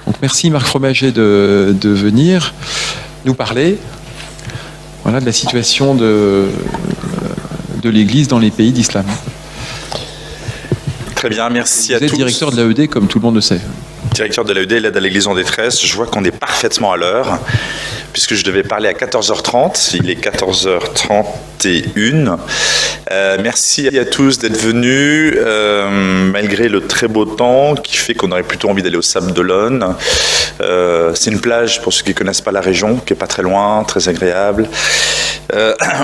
Donc merci Marc Fromager de venir nous parler de la situation de l'Église dans les pays d'islam. Très bien, merci à tous. Vous êtes directeur de l'AED, comme tout le monde le sait. Directeur de l'AED, l'aide à l'Église en détresse. Je vois qu'on est parfaitement à l'heure, puisque je devais parler à 14h30. Il est 14h31. Merci à tous d'être venus, malgré le très beau temps qui fait qu'on aurait plutôt envie d'aller au Sable d'Olonne. C'est une plage, pour ceux qui ne connaissent pas la région, qui n'est pas très loin, très agréable.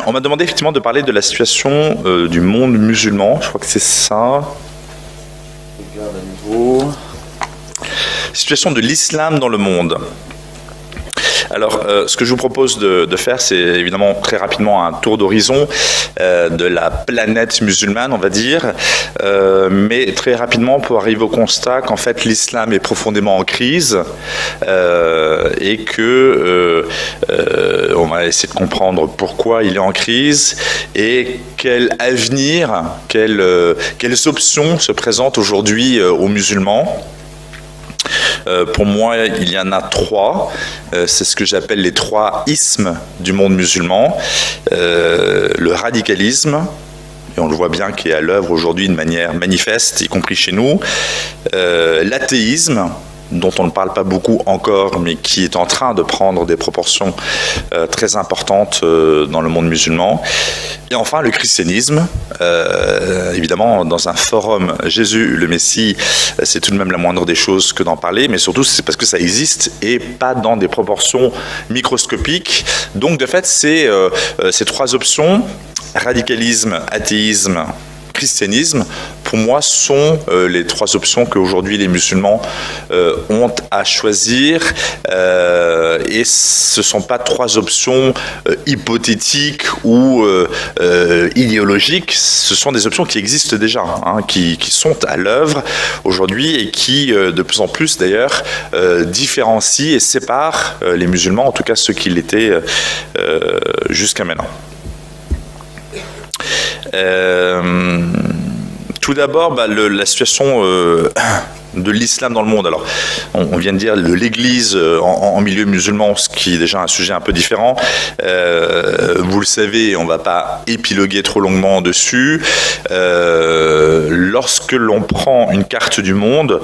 On m'a demandé effectivement de parler de la situation du monde musulman. Je crois que c'est ça. Je regarde à nouveau. Situation de l'islam dans le monde. Alors, ce que je vous propose de faire, c'est évidemment très rapidement un tour d'horizon de la planète musulmane, on va dire, mais très rapidement pour arriver au constat qu'en fait l'islam est profondément en crise et que on va essayer de comprendre pourquoi il est en crise et quel avenir, quelles options se présentent aujourd'hui aux musulmans. Pour moi, il y en a trois. C'est ce que j'appelle les trois ismes du monde musulman. Le radicalisme, et on le voit bien qui est à l'œuvre aujourd'hui de manière manifeste, y compris chez nous. L'athéisme, dont on ne parle pas beaucoup encore, mais qui est en train de prendre des proportions très importantes dans le monde musulman. Et enfin, le christianisme. Évidemment, dans un forum Jésus, le Messie, c'est tout de même la moindre des choses que d'en parler, mais surtout, c'est parce que ça existe et pas dans des proportions microscopiques. Donc, de fait, c'est ces trois options, radicalisme, athéisme, christianisme, pour moi, sont les trois options qu'aujourd'hui les musulmans ont à choisir. Et ce ne sont pas trois options hypothétiques ou idéologiques. Ce sont des options qui existent déjà, qui sont à l'œuvre aujourd'hui et qui, de plus en plus d'ailleurs, différencient et séparent les musulmans, en tout cas ceux qui l'étaient jusqu'à maintenant. Tout d'abord, la situation de l'islam dans le monde. Alors, on vient de dire de l'Église en milieu musulman, ce qui est déjà un sujet un peu différent. Vous le savez, on ne va pas épiloguer trop longuement dessus. Lorsque l'on prend une carte du monde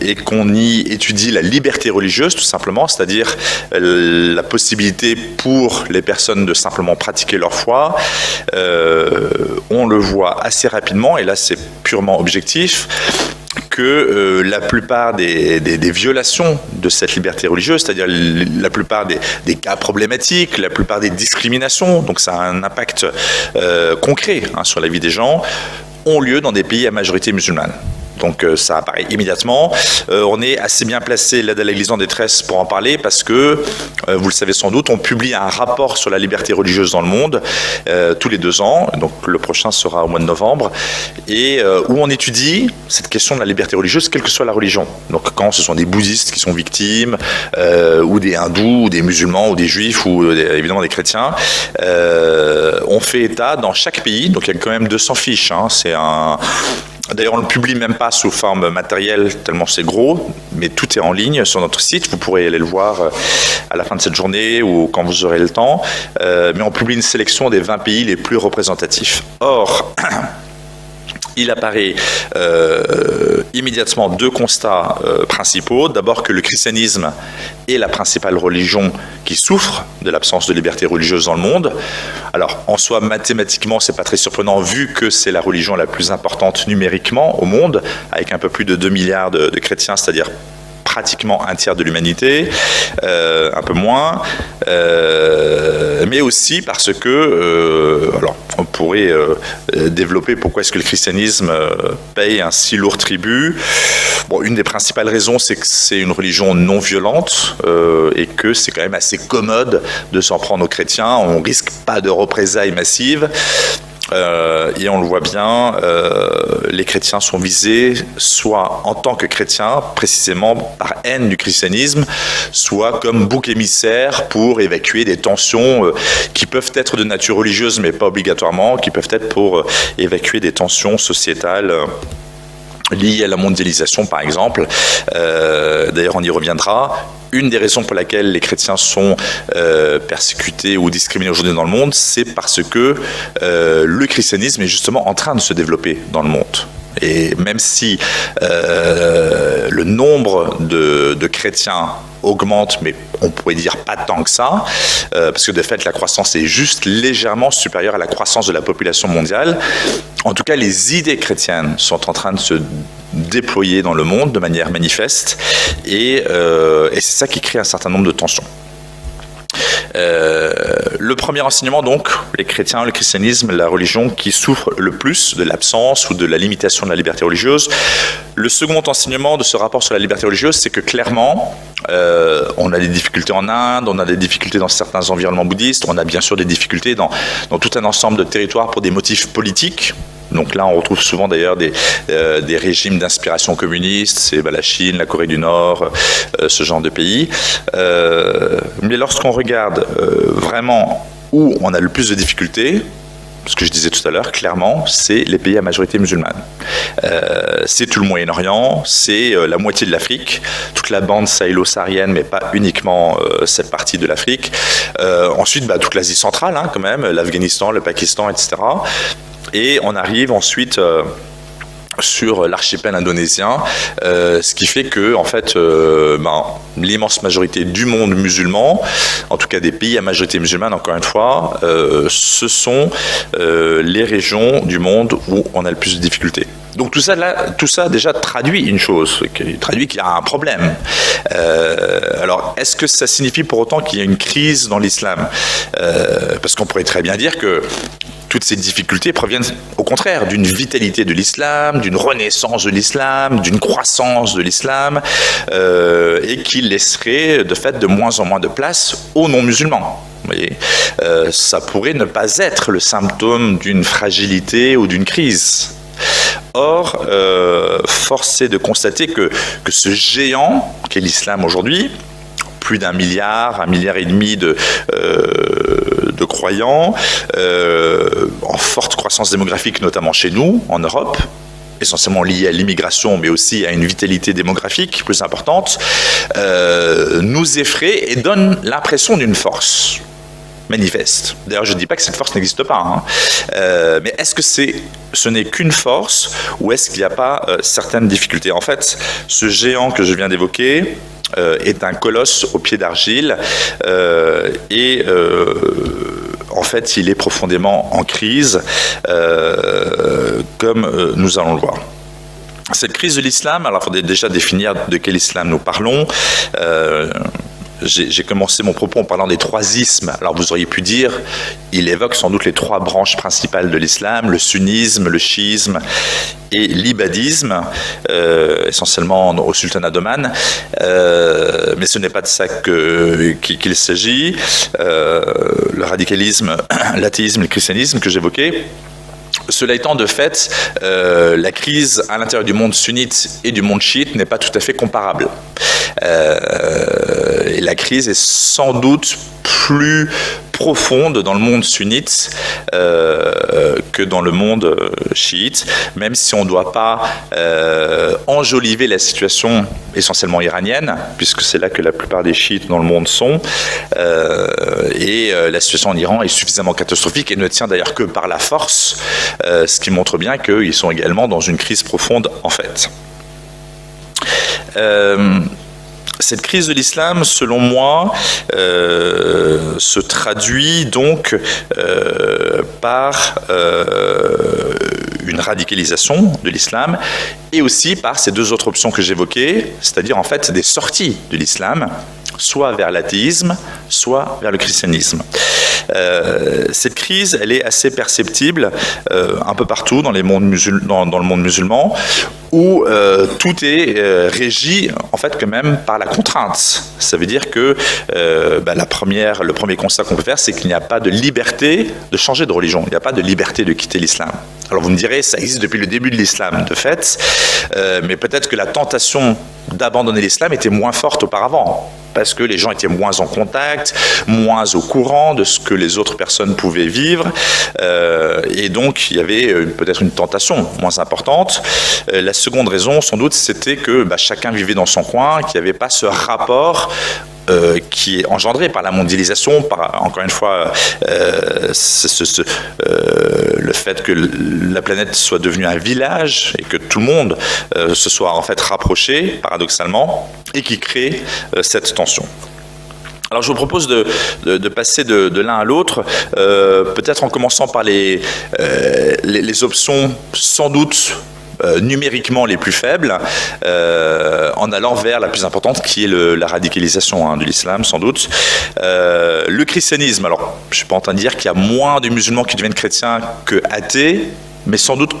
et qu'on y étudie la liberté religieuse, tout simplement, c'est-à-dire la possibilité pour les personnes de simplement pratiquer leur foi, on le voit assez rapidement, et là c'est purement objectif, que la plupart des violations de cette liberté religieuse, c'est-à-dire la plupart des cas problématiques, la plupart des discriminations, donc ça a un impact concret sur la vie des gens, ont lieu dans des pays à majorité musulmane. Donc ça apparaît immédiatement. On est assez bien placé, l'aide à l'Église en détresse, pour en parler, parce que, vous le savez sans doute, on publie un rapport sur la liberté religieuse dans le monde tous les 2 ans, donc le prochain sera au mois de novembre, et où on étudie cette question de la liberté religieuse, quelle que soit la religion. Donc quand ce sont des bouddhistes qui sont victimes, ou des hindous, ou des musulmans, ou des juifs, ou évidemment des chrétiens, on fait état dans chaque pays, donc il y a quand même 200 fiches, c'est un... D'ailleurs, on ne le publie même pas sous forme matérielle, tellement c'est gros, mais tout est en ligne sur notre site. Vous pourrez aller le voir à la fin de cette journée ou quand vous aurez le temps. Mais on publie une sélection des 20 pays les plus représentatifs. Or, il apparaît immédiatement 2 constats principaux. D'abord que le christianisme est la principale religion qui souffre de l'absence de liberté religieuse dans le monde. Alors, en soi, mathématiquement, c'est pas très surprenant vu que c'est la religion la plus importante numériquement au monde, avec un peu plus de 2 milliards de chrétiens, c'est-à-dire pratiquement un tiers de l'humanité, un peu moins, mais aussi parce que, alors on pourrait développer pourquoi est-ce que le christianisme paye un si lourd tribut. Bon, une des principales raisons, c'est que c'est une religion non violente et que c'est quand même assez commode de s'en prendre aux chrétiens. On risque pas de représailles massives. Et on le voit bien, les chrétiens sont visés soit en tant que chrétiens, précisément par haine du christianisme, soit comme bouc émissaire pour évacuer des tensions qui peuvent être de nature religieuse, mais pas obligatoirement, qui peuvent être pour évacuer des tensions sociétales liées à la mondialisation, par exemple. D'ailleurs, on y reviendra. Une des raisons pour laquelle les chrétiens sont persécutés ou discriminés aujourd'hui dans le monde, c'est parce que le christianisme est justement en train de se développer dans le monde. Et même si le nombre de chrétiens augmente, mais on pourrait dire pas tant que ça, parce que de fait la croissance est juste légèrement supérieure à la croissance de la population mondiale. En tout cas, les idées chrétiennes sont en train de se déployer dans le monde de manière manifeste, et c'est ça qui crée un certain nombre de tensions. Le premier enseignement, donc, les chrétiens, le christianisme, la religion qui souffre le plus de l'absence ou de la limitation de la liberté religieuse. Le second enseignement de ce rapport sur la liberté religieuse, c'est que clairement, on a des difficultés en Inde, on a des difficultés dans certains environnements bouddhistes, on a bien sûr des difficultés dans tout un ensemble de territoires pour des motifs politiques. Donc là, on retrouve souvent d'ailleurs des régimes d'inspiration communiste, c'est la Chine, la Corée du Nord, ce genre de pays. Mais lorsqu'on regarde vraiment où on a le plus de difficultés, ce que je disais tout à l'heure, clairement, c'est les pays à majorité musulmane. C'est tout le Moyen-Orient, c'est la moitié de l'Afrique, toute la bande sahélo-saharienne, mais pas uniquement cette partie de l'Afrique. Ensuite, toute l'Asie centrale, quand même, l'Afghanistan, le Pakistan, etc. Et on arrive ensuite sur l'archipel indonésien, ce qui fait que en fait, l'immense majorité du monde musulman, en tout cas des pays à majorité musulmane, encore une fois, ce sont les régions du monde où on a le plus de difficultés. Donc tout ça déjà traduit une chose, traduit qu'il y a un problème. Alors, est-ce que ça signifie pour autant qu'il y a une crise dans l'islam ? Parce qu'on pourrait très bien dire que toutes ces difficultés proviennent au contraire d'une vitalité de l'islam, d'une renaissance de l'islam, d'une croissance de l'islam, et qui laisserait de fait de moins en moins de place aux non-musulmans. Vous voyez, ça pourrait ne pas être le symptôme d'une fragilité ou d'une crise. Or, force est de constater que ce géant qu'est l'islam aujourd'hui, plus d'1 milliard, 1,5 milliard de croyants, en forte croissance démographique, notamment chez nous, en Europe, essentiellement liée à l'immigration, mais aussi à une vitalité démographique plus importante, nous effraie et donne l'impression d'une force manifeste. D'ailleurs, je ne dis pas que cette force n'existe pas, mais est-ce que ce n'est qu'une force, ou est-ce qu'il n'y a pas certaines difficultés ? En fait, ce géant que je viens d'évoquer est un colosse aux pieds d'argile, et en fait, il est profondément en crise, comme nous allons le voir. Cette crise de l'islam, alors il faudrait déjà définir de quel islam nous parlons. J'ai commencé mon propos en parlant des 3 ismes. Alors vous auriez pu dire, il évoque sans doute les 3 branches principales de l'islam, le sunnisme, le chiisme et l'ibadisme, essentiellement au sultanat d'Oman. Mais ce n'est pas de ça qu'il s'agit. Le radicalisme, l'athéisme, le christianisme que j'évoquais. Cela étant, de fait, la crise à l'intérieur du monde sunnite et du monde chiite n'est pas tout à fait comparable. Et la crise est sans doute plus profonde dans le monde sunnite que dans le monde chiite, même si on ne doit pas enjoliver la situation essentiellement iranienne, puisque c'est là que la plupart des chiites dans le monde sont, et la situation en Iran est suffisamment catastrophique et ne tient d'ailleurs que par la force, ce qui montre bien qu'ils sont également dans une crise profonde en fait. Cette crise de l'islam, selon moi, se traduit donc par une radicalisation de l'islam et aussi par ces 2 autres options que j'évoquais, c'est-à-dire en fait des sorties de l'islam, soit vers l'athéisme, soit vers le christianisme. Cette crise, elle est assez perceptible un peu partout dans le monde musulman, où tout est régi en fait quand même par la contrainte. Ça veut dire que le premier constat qu'on peut faire, c'est qu'il n'y a pas de liberté de changer de religion, il n'y a pas de liberté de quitter l'islam. Alors vous me direz, ça existe depuis le début de l'islam de fait, mais peut-être que la tentation d'abandonner l'islam était moins forte auparavant. parce que les gens étaient moins en contact, moins au courant de ce que les autres personnes pouvaient vivre, et donc il y avait peut-être une tentation moins importante. La seconde raison, sans doute, c'était que chacun vivait dans son coin, qu'il n'y avait pas ce rapport qui est engendré par la mondialisation, par, encore une fois, le fait que la planète soit devenue un village et que tout le monde se soit en fait rapproché, paradoxalement, et qui crée cette tension. Alors je vous propose de passer de l'un à l'autre, peut-être en commençant par les options sans doute numériquement les plus faibles, en allant vers la plus importante qui est la radicalisation de l'islam, sans doute. Le christianisme, alors je ne suis pas en train de dire qu'il y a moins de musulmans qui deviennent chrétiens que athées, mais sans doute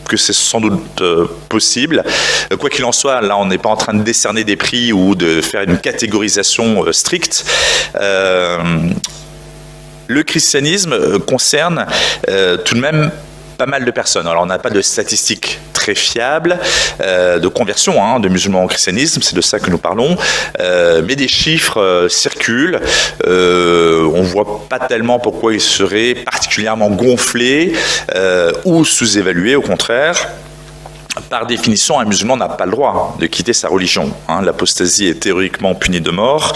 que c'est sans doute possible. Quoi qu'il en soit, là on n'est pas en train de décerner des prix ou de faire une catégorisation stricte. Le christianisme concerne tout de même pas mal de personnes. Alors on n'a pas de statistiques très fiables de conversion de musulmans au christianisme, c'est de ça que nous parlons, mais des chiffres circulent. On voit pas tellement pourquoi ils seraient particulièrement gonflés ou sous-évalués, au contraire. Par définition, un musulman n'a pas le droit de quitter sa religion. L'apostasie est théoriquement punie de mort,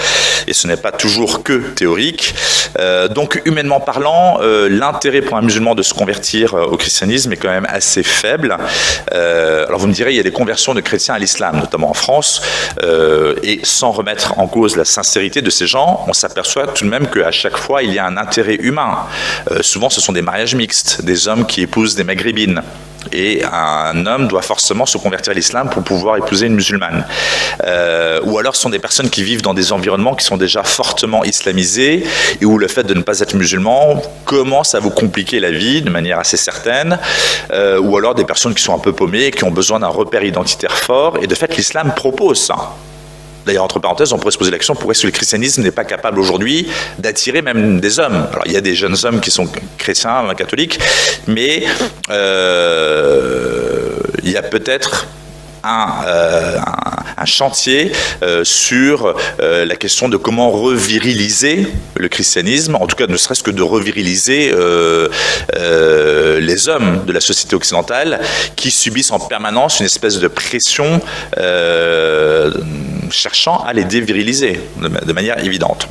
et ce n'est pas toujours que théorique. Donc, humainement parlant, l'intérêt pour un musulman de se convertir au christianisme est quand même assez faible. Alors, vous me direz, il y a des conversions de chrétiens à l'islam, notamment en France, et sans remettre en cause la sincérité de ces gens, on s'aperçoit tout de même qu'à chaque fois, il y a un intérêt humain. Souvent, ce sont des mariages mixtes, des hommes qui épousent des maghrébines. Et un homme doit forcément se convertir à l'islam pour pouvoir épouser une musulmane. Ou alors ce sont des personnes qui vivent dans des environnements qui sont déjà fortement islamisés et où le fait de ne pas être musulman commence à vous compliquer la vie de manière assez certaine. Ou alors des personnes qui sont un peu paumées et qui ont besoin d'un repère identitaire fort. Et de fait, l'islam propose ça. D'ailleurs, entre parenthèses, on pourrait se poser la question, pourquoi est-ce que le christianisme n'est pas capable aujourd'hui d'attirer même des hommes? Alors, il y a des jeunes hommes qui sont chrétiens, catholiques, mais il y a peut-être un chantier sur la question de comment reviriliser le christianisme, en tout cas ne serait-ce que de reviriliser les hommes de la société occidentale qui subissent en permanence une espèce de pression cherchant à les déviriliser de manière évidente.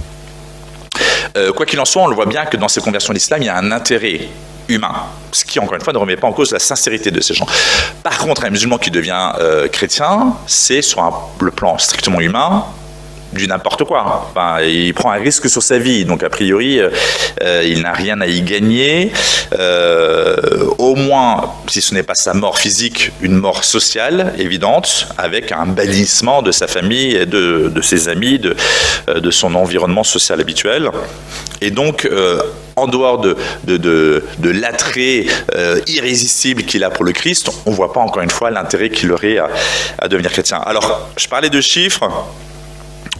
Quoi qu'il en soit, on le voit bien que dans ces conversions à l'islam, il y a un intérêt humain, ce qui, encore une fois, ne remet pas en cause la sincérité de ces gens. Par contre, un musulman qui devient chrétien, c'est sur le plan strictement humain, du n'importe quoi. Enfin, il prend un risque sur sa vie, donc a priori, il n'a rien à y gagner. Au moins, si ce n'est pas sa mort physique, une mort sociale évidente, avec un bannissement de sa famille et de ses amis, de son environnement social habituel. Et donc, en dehors de l'attrait irrésistible qu'il a pour le Christ, on ne voit pas encore une fois l'intérêt qu'il aurait à devenir chrétien. Alors, je parlais de chiffres.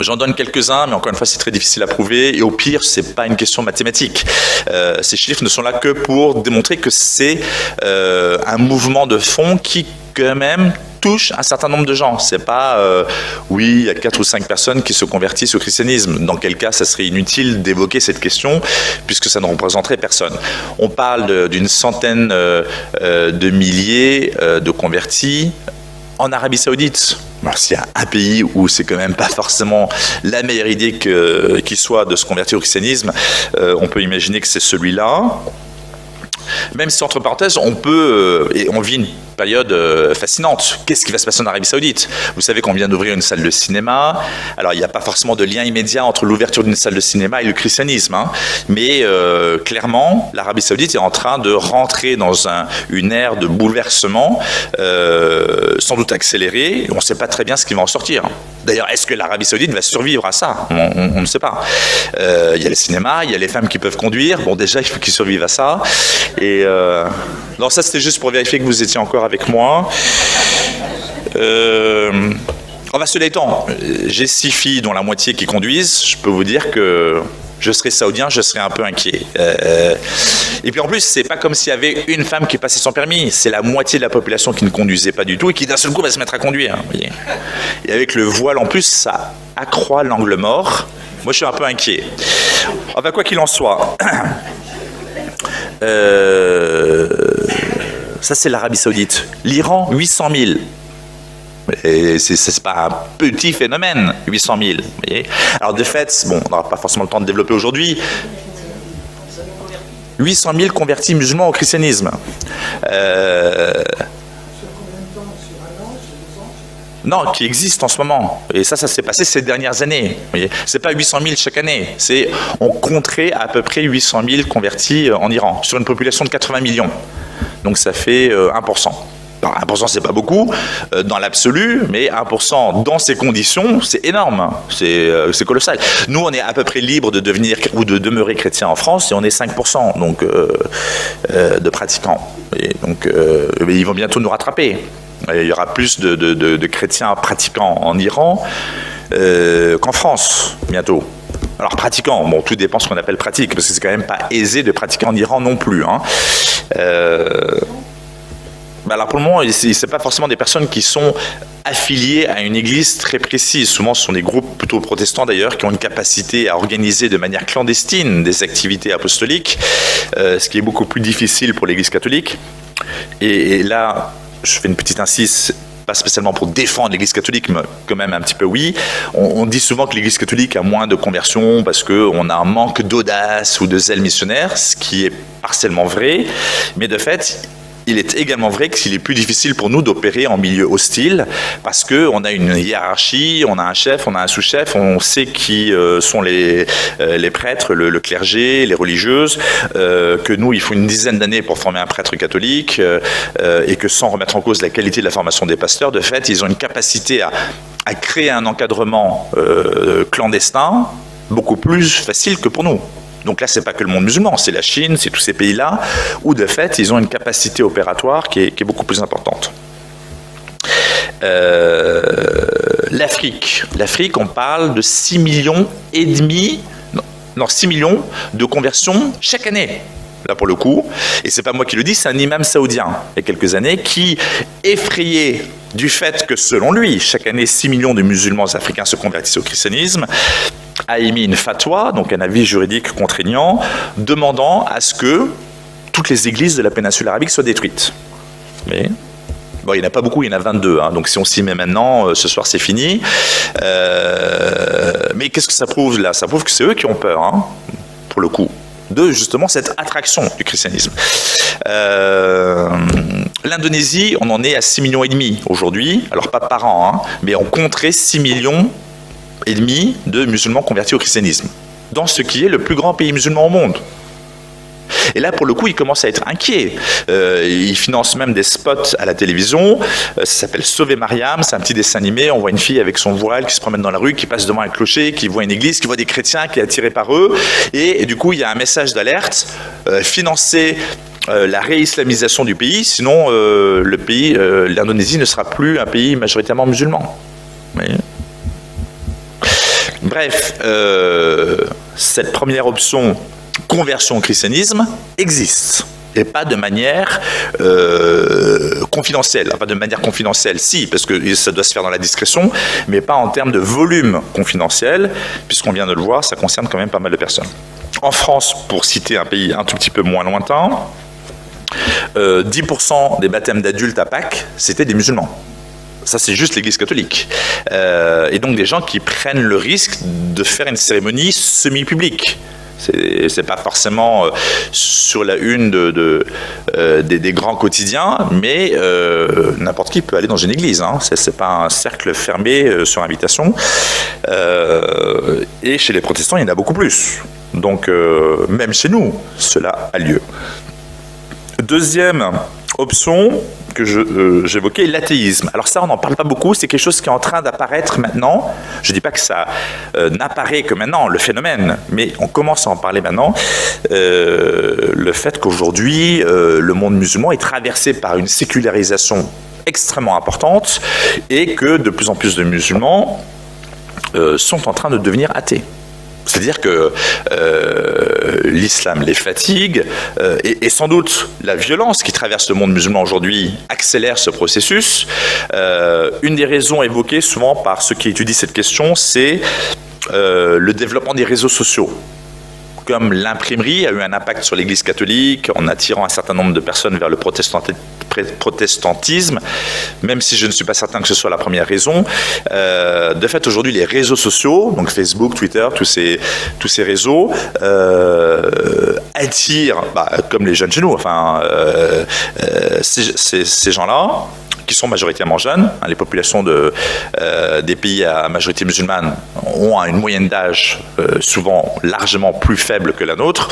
J'en donne quelques-uns, mais encore une fois, c'est très difficile à prouver. Et au pire, c'est pas une question mathématique. Ces chiffres ne sont là que pour démontrer que c'est un mouvement de fond qui, quand même, touche un certain nombre de gens. C'est pas, oui, il y a 4 ou 5 personnes qui se convertissent au christianisme. Dans quel cas, ça serait inutile d'évoquer cette question, puisque ça ne représenterait personne. On parle d'une centaine de milliers de convertis en Arabie Saoudite. Alors, s'il y a un pays où c'est quand même pas forcément la meilleure idée qui soit de se convertir au christianisme, on peut imaginer que c'est celui-là. Même si, entre parenthèses, on peut, et on vit une période fascinante. Qu'est-ce qui va se passer en Arabie Saoudite? Vous savez qu'on vient d'ouvrir une salle de cinéma. Alors, il n'y a pas forcément de lien immédiat entre l'ouverture d'une salle de cinéma et le christianisme, mais clairement, l'Arabie Saoudite est en train de rentrer dans une ère de bouleversement, sans doute accélérée. On ne sait pas très bien ce qui va en sortir. D'ailleurs, est-ce que l'Arabie Saoudite va survivre à ça? On ne sait pas. Il y a le cinéma, il y a les femmes qui peuvent conduire. Bon, déjà, il faut qu'ils survivent à ça. Et non, ça, c'était juste pour vérifier que vous étiez encore avec moi. Cela étant, j'ai 6 filles dont la moitié qui conduisent. Je peux vous dire que je serais saoudien, je serais un peu inquiet. Et puis en plus, c'est pas comme s'il y avait une femme qui passait son permis, c'est la moitié de la population qui ne conduisait pas du tout et qui d'un seul coup va se mettre à conduire. Vous voyez. Et avec le voile en plus, ça accroît l'angle mort. Moi, je suis un peu inquiet. Enfin, quoi qu'il en soit, ça c'est l'Arabie Saoudite. L'Iran, 800 000. Et c'est pas un petit phénomène, 800 000. Vous voyez. Alors de fait, bon, on n'aura pas forcément le temps de développer aujourd'hui. 800 000 convertis musulmans au christianisme. Non, qui existe en ce moment. Et ça s'est passé ces dernières années. C'est pas 800 000 chaque année. On compterait à peu près 800 000 convertis en Iran, sur une population de 80 millions. Donc ça fait 1%. Alors 1%, c'est pas beaucoup dans l'absolu, mais 1% dans ces conditions, c'est énorme. C'est colossal. Nous, on est à peu près libre de devenir ou de demeurer chrétien en France, et on est 5% donc, de pratiquants. Et donc, ils vont bientôt nous rattraper. Il y aura plus de chrétiens pratiquants en Iran qu'en France, bientôt. Alors, pratiquants, bon, tout dépend de ce qu'on appelle pratique, parce que c'est quand même pas aisé de pratiquer en Iran non plus. Hein. Alors, pour le moment, ce n'est pas forcément des personnes qui sont affiliées à une église très précise. Souvent, ce sont des groupes plutôt protestants, d'ailleurs, qui ont une capacité à organiser de manière clandestine des activités apostoliques, ce qui est beaucoup plus difficile pour l'église catholique. Et là, je fais une petite incise, pas spécialement pour défendre l'Église catholique, mais quand même un petit peu oui. On dit souvent que l'Église catholique a moins de conversions parce qu'on a un manque d'audace ou de zèle missionnaire, ce qui est partiellement vrai, mais de fait, il est également vrai qu'il est plus difficile pour nous d'opérer en milieu hostile parce qu'on a une hiérarchie, on a un chef, on a un sous-chef, on sait qui sont les prêtres, le clergé, les religieuses, que nous, il faut une dizaine d'années pour former un prêtre catholique et que sans remettre en cause la qualité de la formation des pasteurs, de fait, ils ont une capacité à créer un encadrement clandestin beaucoup plus facile que pour nous. Donc là, c'est pas que le monde musulman, c'est la Chine, c'est tous ces pays-là, où de fait, ils ont une capacité opératoire qui est beaucoup plus importante. L'Afrique, on parle de 6,5 millions, 6 millions de conversions chaque année. Là pour le coup, et c'est pas moi qui le dis, c'est un imam saoudien, il y a quelques années, qui, effrayé du fait que selon lui, chaque année 6 millions de musulmans africains se convertissent au christianisme, a émis une fatwa, donc un avis juridique contraignant, demandant à ce que toutes les églises de la péninsule arabique soient détruites. Mais bon, il n'y en a pas beaucoup, il y en a 22, hein, donc si on s'y met maintenant, ce soir c'est fini. Mais qu'est-ce que ça prouve là? Ça prouve que c'est eux qui ont peur, hein, pour le coup, de justement cette attraction du christianisme. L'Indonésie, on en est à 6,5 millions aujourd'hui, alors pas par an, hein, mais on compterait 6,5 millions de musulmans convertis au christianisme, dans ce qui est le plus grand pays musulman au monde. Et là, pour le coup, il commence à être inquiet. Il finance même des spots à la télévision. Ça s'appelle Sauver Mariam. C'est un petit dessin animé. On voit une fille avec son voile qui se promène dans la rue, qui passe devant un clocher, qui voit une église, qui voit des chrétiens, qui est attirée par eux. Et du coup, il y a un message d'alerte. Financer la réislamisation du pays, sinon le pays, l'Indonésie ne sera plus un pays majoritairement musulman. Oui. Bref, cette première option, conversion au christianisme, existe. Et pas de manière confidentielle. Enfin, de manière confidentielle, si, parce que ça doit se faire dans la discrétion, mais pas en termes de volume confidentiel, puisqu'on vient de le voir, ça concerne quand même pas mal de personnes. En France, pour citer un pays un tout petit peu moins lointain, 10% des baptêmes d'adultes à Pâques, c'était des musulmans. Ça, c'est juste l'Église catholique. Et donc des gens qui prennent le risque de faire une cérémonie semi-publique. C'est pas forcément sur la une des grands quotidiens, mais n'importe qui peut aller dans une église. Hein. C'est pas un cercle fermé sur invitation. Et chez les protestants, il y en a beaucoup plus. Donc, même chez nous, cela a lieu. Deuxième option que j'évoquais, l'athéisme. Alors ça, on n'en parle pas beaucoup, c'est quelque chose qui est en train d'apparaître maintenant. Je ne dis pas que ça n'apparaît que maintenant, le phénomène, mais on commence à en parler maintenant. Le fait qu'aujourd'hui, le monde musulman est traversé par une sécularisation extrêmement importante et que de plus en plus de musulmans sont en train de devenir athées. C'est-à-dire que l'islam les fatigue et sans doute la violence qui traverse le monde musulman aujourd'hui accélère ce processus. Une des raisons évoquées souvent par ceux qui étudient cette question, c'est le développement des réseaux sociaux. Comme l'imprimerie a eu un impact sur l'Église catholique en attirant un certain nombre de personnes vers le protestantisme, même si je ne suis pas certain que ce soit la première raison. De fait, aujourd'hui, les réseaux sociaux, donc Facebook, Twitter, tous ces réseaux, attirent, comme les jeunes chez nous, enfin, ces gens-là, qui sont majoritairement jeunes. Les populations des pays à majorité musulmane ont une moyenne d'âge souvent largement plus faible que la nôtre.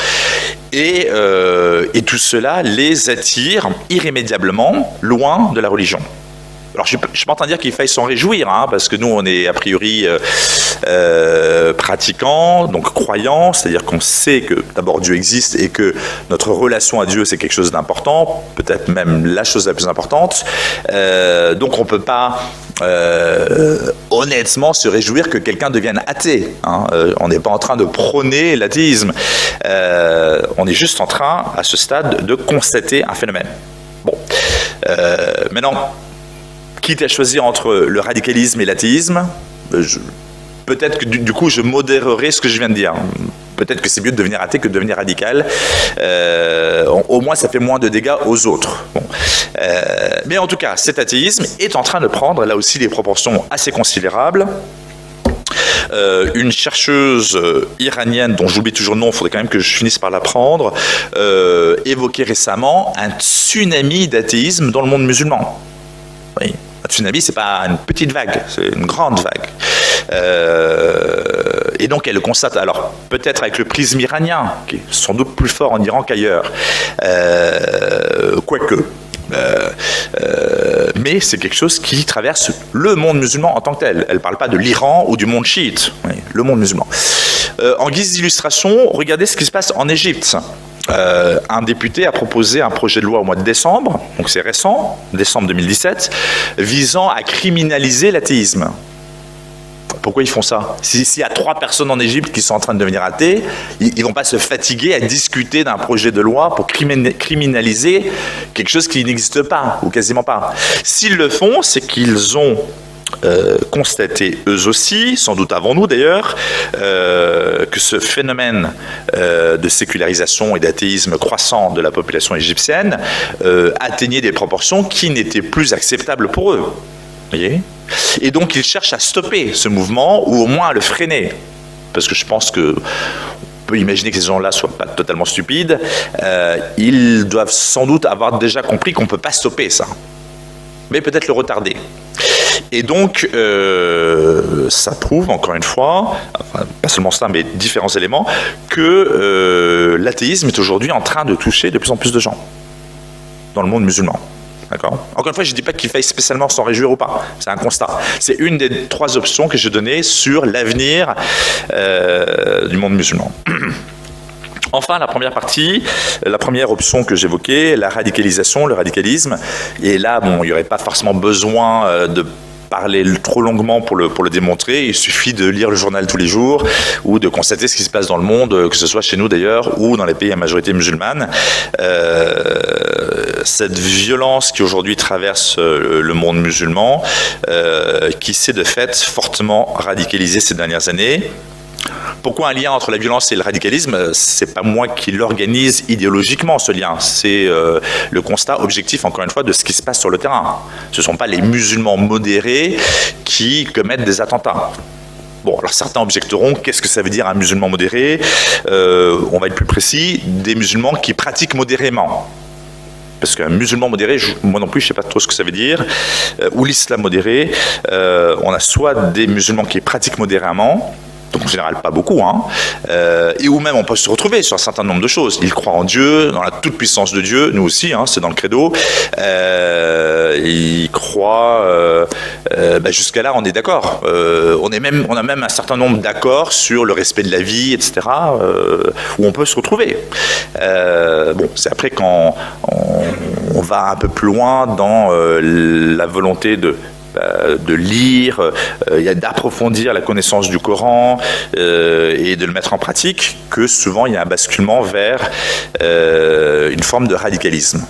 Et tout cela les attire irrémédiablement loin de la religion. Alors, je ne suis pas en train de dire qu'il faille s'en réjouir, parce que nous, on est a priori pratiquants, donc croyants, c'est-à-dire qu'on sait que d'abord Dieu existe et que notre relation à Dieu, c'est quelque chose d'important, peut-être même la chose la plus importante. Donc, on ne peut pas honnêtement se réjouir que quelqu'un devienne athée. On n'est pas en train de prôner l'athéisme. On est juste en train, à ce stade, de constater un phénomène. Bon. Maintenant, quitte à choisir entre le radicalisme et l'athéisme, peut-être que du coup je modérerai ce que je viens de dire. Peut-être que c'est mieux de devenir athée que de devenir radical. Au moins ça fait moins de dégâts aux autres. Bon. Mais en tout cas, cet athéisme est en train de prendre là aussi des proportions assez considérables. Une chercheuse iranienne, dont j'oublie toujours le nom, il faudrait quand même que je finisse par l'apprendre, évoquait récemment un tsunami d'athéisme dans le monde musulman. Oui. Un tsunami, c'est pas une petite vague, c'est une grande vague. Et donc elle le constate, alors peut-être avec le prisme iranien, qui est sans doute plus fort en Iran qu'ailleurs, quoique. Mais c'est quelque chose qui traverse le monde musulman en tant que tel. Elle ne parle pas de l'Iran ou du monde chiite, oui, le monde musulman. En guise d'illustration, regardez ce qui se passe en Égypte. Un député a proposé un projet de loi au mois de décembre, donc c'est récent, décembre 2017, visant à criminaliser l'athéisme. Pourquoi ils font ça? S'il y a 3 personnes en Égypte qui sont en train de devenir athées, ils ne vont pas se fatiguer à discuter d'un projet de loi pour criminaliser quelque chose qui n'existe pas, ou quasiment pas. S'ils le font, c'est qu'ils ont constaté eux aussi, sans doute avant nous d'ailleurs, que ce phénomène de sécularisation et d'athéisme croissant de la population égyptienne atteignait des proportions qui n'étaient plus acceptables pour eux. Voyez ? Et donc ils cherchent à stopper ce mouvement ou au moins à le freiner. Parce que je pense que on peut imaginer que ces gens-là ne soient pas totalement stupides. Ils doivent sans doute avoir déjà compris qu'on ne peut pas stopper ça. Mais peut-être le retarder. Et donc, ça prouve, encore une fois, enfin, pas seulement ça, mais différents éléments, que l'athéisme est aujourd'hui en train de toucher de plus en plus de gens dans le monde musulman. D'accord ? Encore une fois, je ne dis pas qu'il faille spécialement s'en réjouir ou pas. C'est un constat. C'est une des 3 options que je donnais sur l'avenir du monde musulman. Enfin, la première partie, la première option que j'évoquais, la radicalisation, le radicalisme. Et là, bon, il n'y aurait pas forcément besoin de parler trop longuement pour le démontrer. Il suffit de lire le journal tous les jours ou de constater ce qui se passe dans le monde, que ce soit chez nous d'ailleurs ou dans les pays à majorité musulmane. Cette violence qui aujourd'hui traverse le monde musulman, qui s'est de fait fortement radicalisée ces dernières années. Pourquoi un lien entre la violence et le radicalisme? C'est pas moi qui l'organise idéologiquement, ce lien. C'est le constat objectif, encore une fois, de ce qui se passe sur le terrain. Ce ne sont pas les musulmans modérés qui commettent des attentats. Bon, alors certains objecteront, qu'est-ce que ça veut dire un musulman modéré? On va être plus précis, des musulmans qui pratiquent modérément. Parce qu'un musulman modéré, moi non plus, je ne sais pas trop ce que ça veut dire, ou l'islam modéré, on a soit des musulmans qui pratiquent modérément, donc en général pas beaucoup, et où même on peut se retrouver sur un certain nombre de choses. Ils croient en Dieu, dans la toute-puissance de Dieu, nous aussi, c'est dans le credo. Ils croient, jusqu'à là on est d'accord. On a même un certain nombre d'accords sur le respect de la vie, etc., où on peut se retrouver. Bon, c'est après quand on va un peu plus loin dans la volonté de de lire, d'approfondir la connaissance du Coran et de le mettre en pratique, que souvent il y a un basculement vers une forme de radicalisme,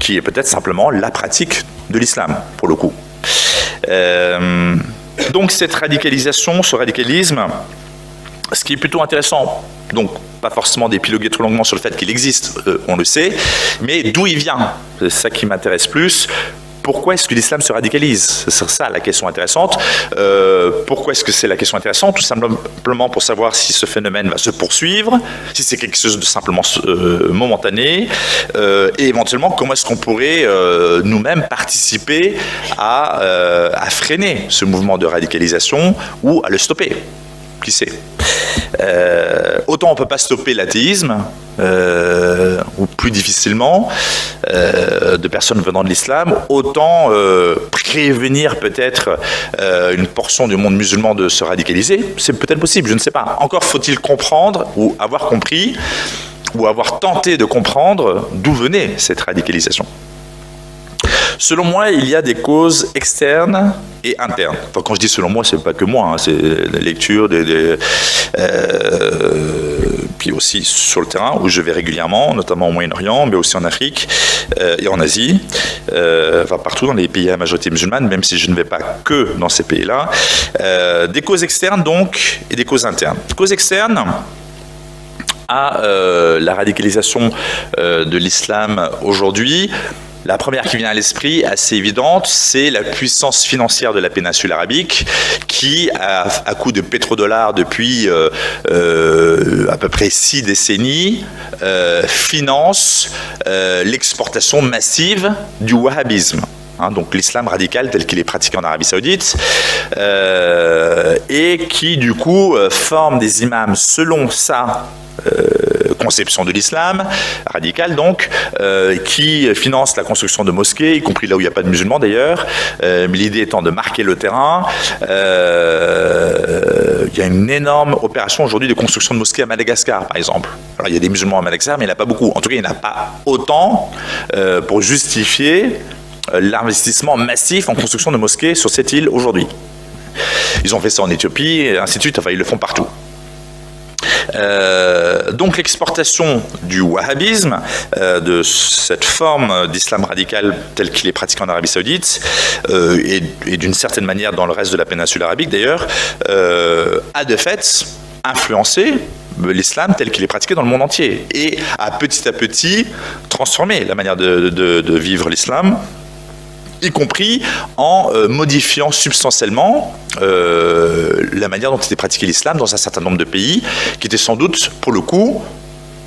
qui est peut-être simplement la pratique de l'islam, pour le coup. Donc cette radicalisation, ce radicalisme, ce qui est plutôt intéressant, donc pas forcément d'épiloguer trop longuement sur le fait qu'il existe, on le sait, mais d'où il vient, c'est ça qui m'intéresse plus. Pourquoi est-ce que l'islam se radicalise? C'est ça la question intéressante. Pourquoi est-ce que c'est la question intéressante? Tout simplement pour savoir si ce phénomène va se poursuivre, si c'est quelque chose de simplement momentané, et éventuellement comment est-ce qu'on pourrait nous-mêmes participer à freiner ce mouvement de radicalisation ou à le stopper. Qui sait? Autant on ne peut pas stopper l'athéisme, ou plus difficilement, de personnes venant de l'islam, autant prévenir peut-être une portion du monde musulman de se radicaliser. C'est peut-être possible, je ne sais pas. Encore faut-il comprendre ou avoir compris ou avoir tenté de comprendre d'où venait cette radicalisation. Selon moi, il y a des causes externes et internes. Enfin, quand je dis selon moi, c'est pas que moi, hein, c'est la lecture, puis aussi sur le terrain où je vais régulièrement, notamment au Moyen-Orient, mais aussi en Afrique et en Asie, enfin partout dans les pays à majorité musulmane, même si je ne vais pas que dans ces pays-là. Des causes externes donc et des causes internes. Causes externes à la radicalisation de l'islam aujourd'hui. La première qui vient à l'esprit, assez évidente, c'est la puissance financière de la péninsule arabique qui, à coup de pétrodollars depuis à peu près 6 décennies, finance l'exportation massive du wahhabisme. Donc l'islam radical tel qu'il est pratiqué en Arabie Saoudite, et qui du coup forme des imams selon sa conception de l'islam radical, donc qui finance la construction de mosquées, y compris là où il n'y a pas de musulmans d'ailleurs, mais l'idée étant de marquer le terrain. Il y a une énorme opération aujourd'hui de construction de mosquées à Madagascar par exemple. Alors il y a des musulmans à Madagascar, mais il n'y en a pas beaucoup. En tout cas, il n'y en a pas autant pour justifier l'investissement massif en construction de mosquées sur cette île aujourd'hui. Ils ont fait ça en Éthiopie, et ainsi de suite, enfin ils le font partout. Donc l'exportation du wahhabisme, de cette forme d'islam radical tel qu'il est pratiqué en Arabie Saoudite, et d'une certaine manière dans le reste de la péninsule arabique d'ailleurs, a de fait influencé l'islam tel qu'il est pratiqué dans le monde entier, et a petit à petit transformé la manière de vivre l'islam, y compris en modifiant substantiellement la manière dont était pratiqué l'islam dans un certain nombre de pays qui étaient sans doute, pour le coup,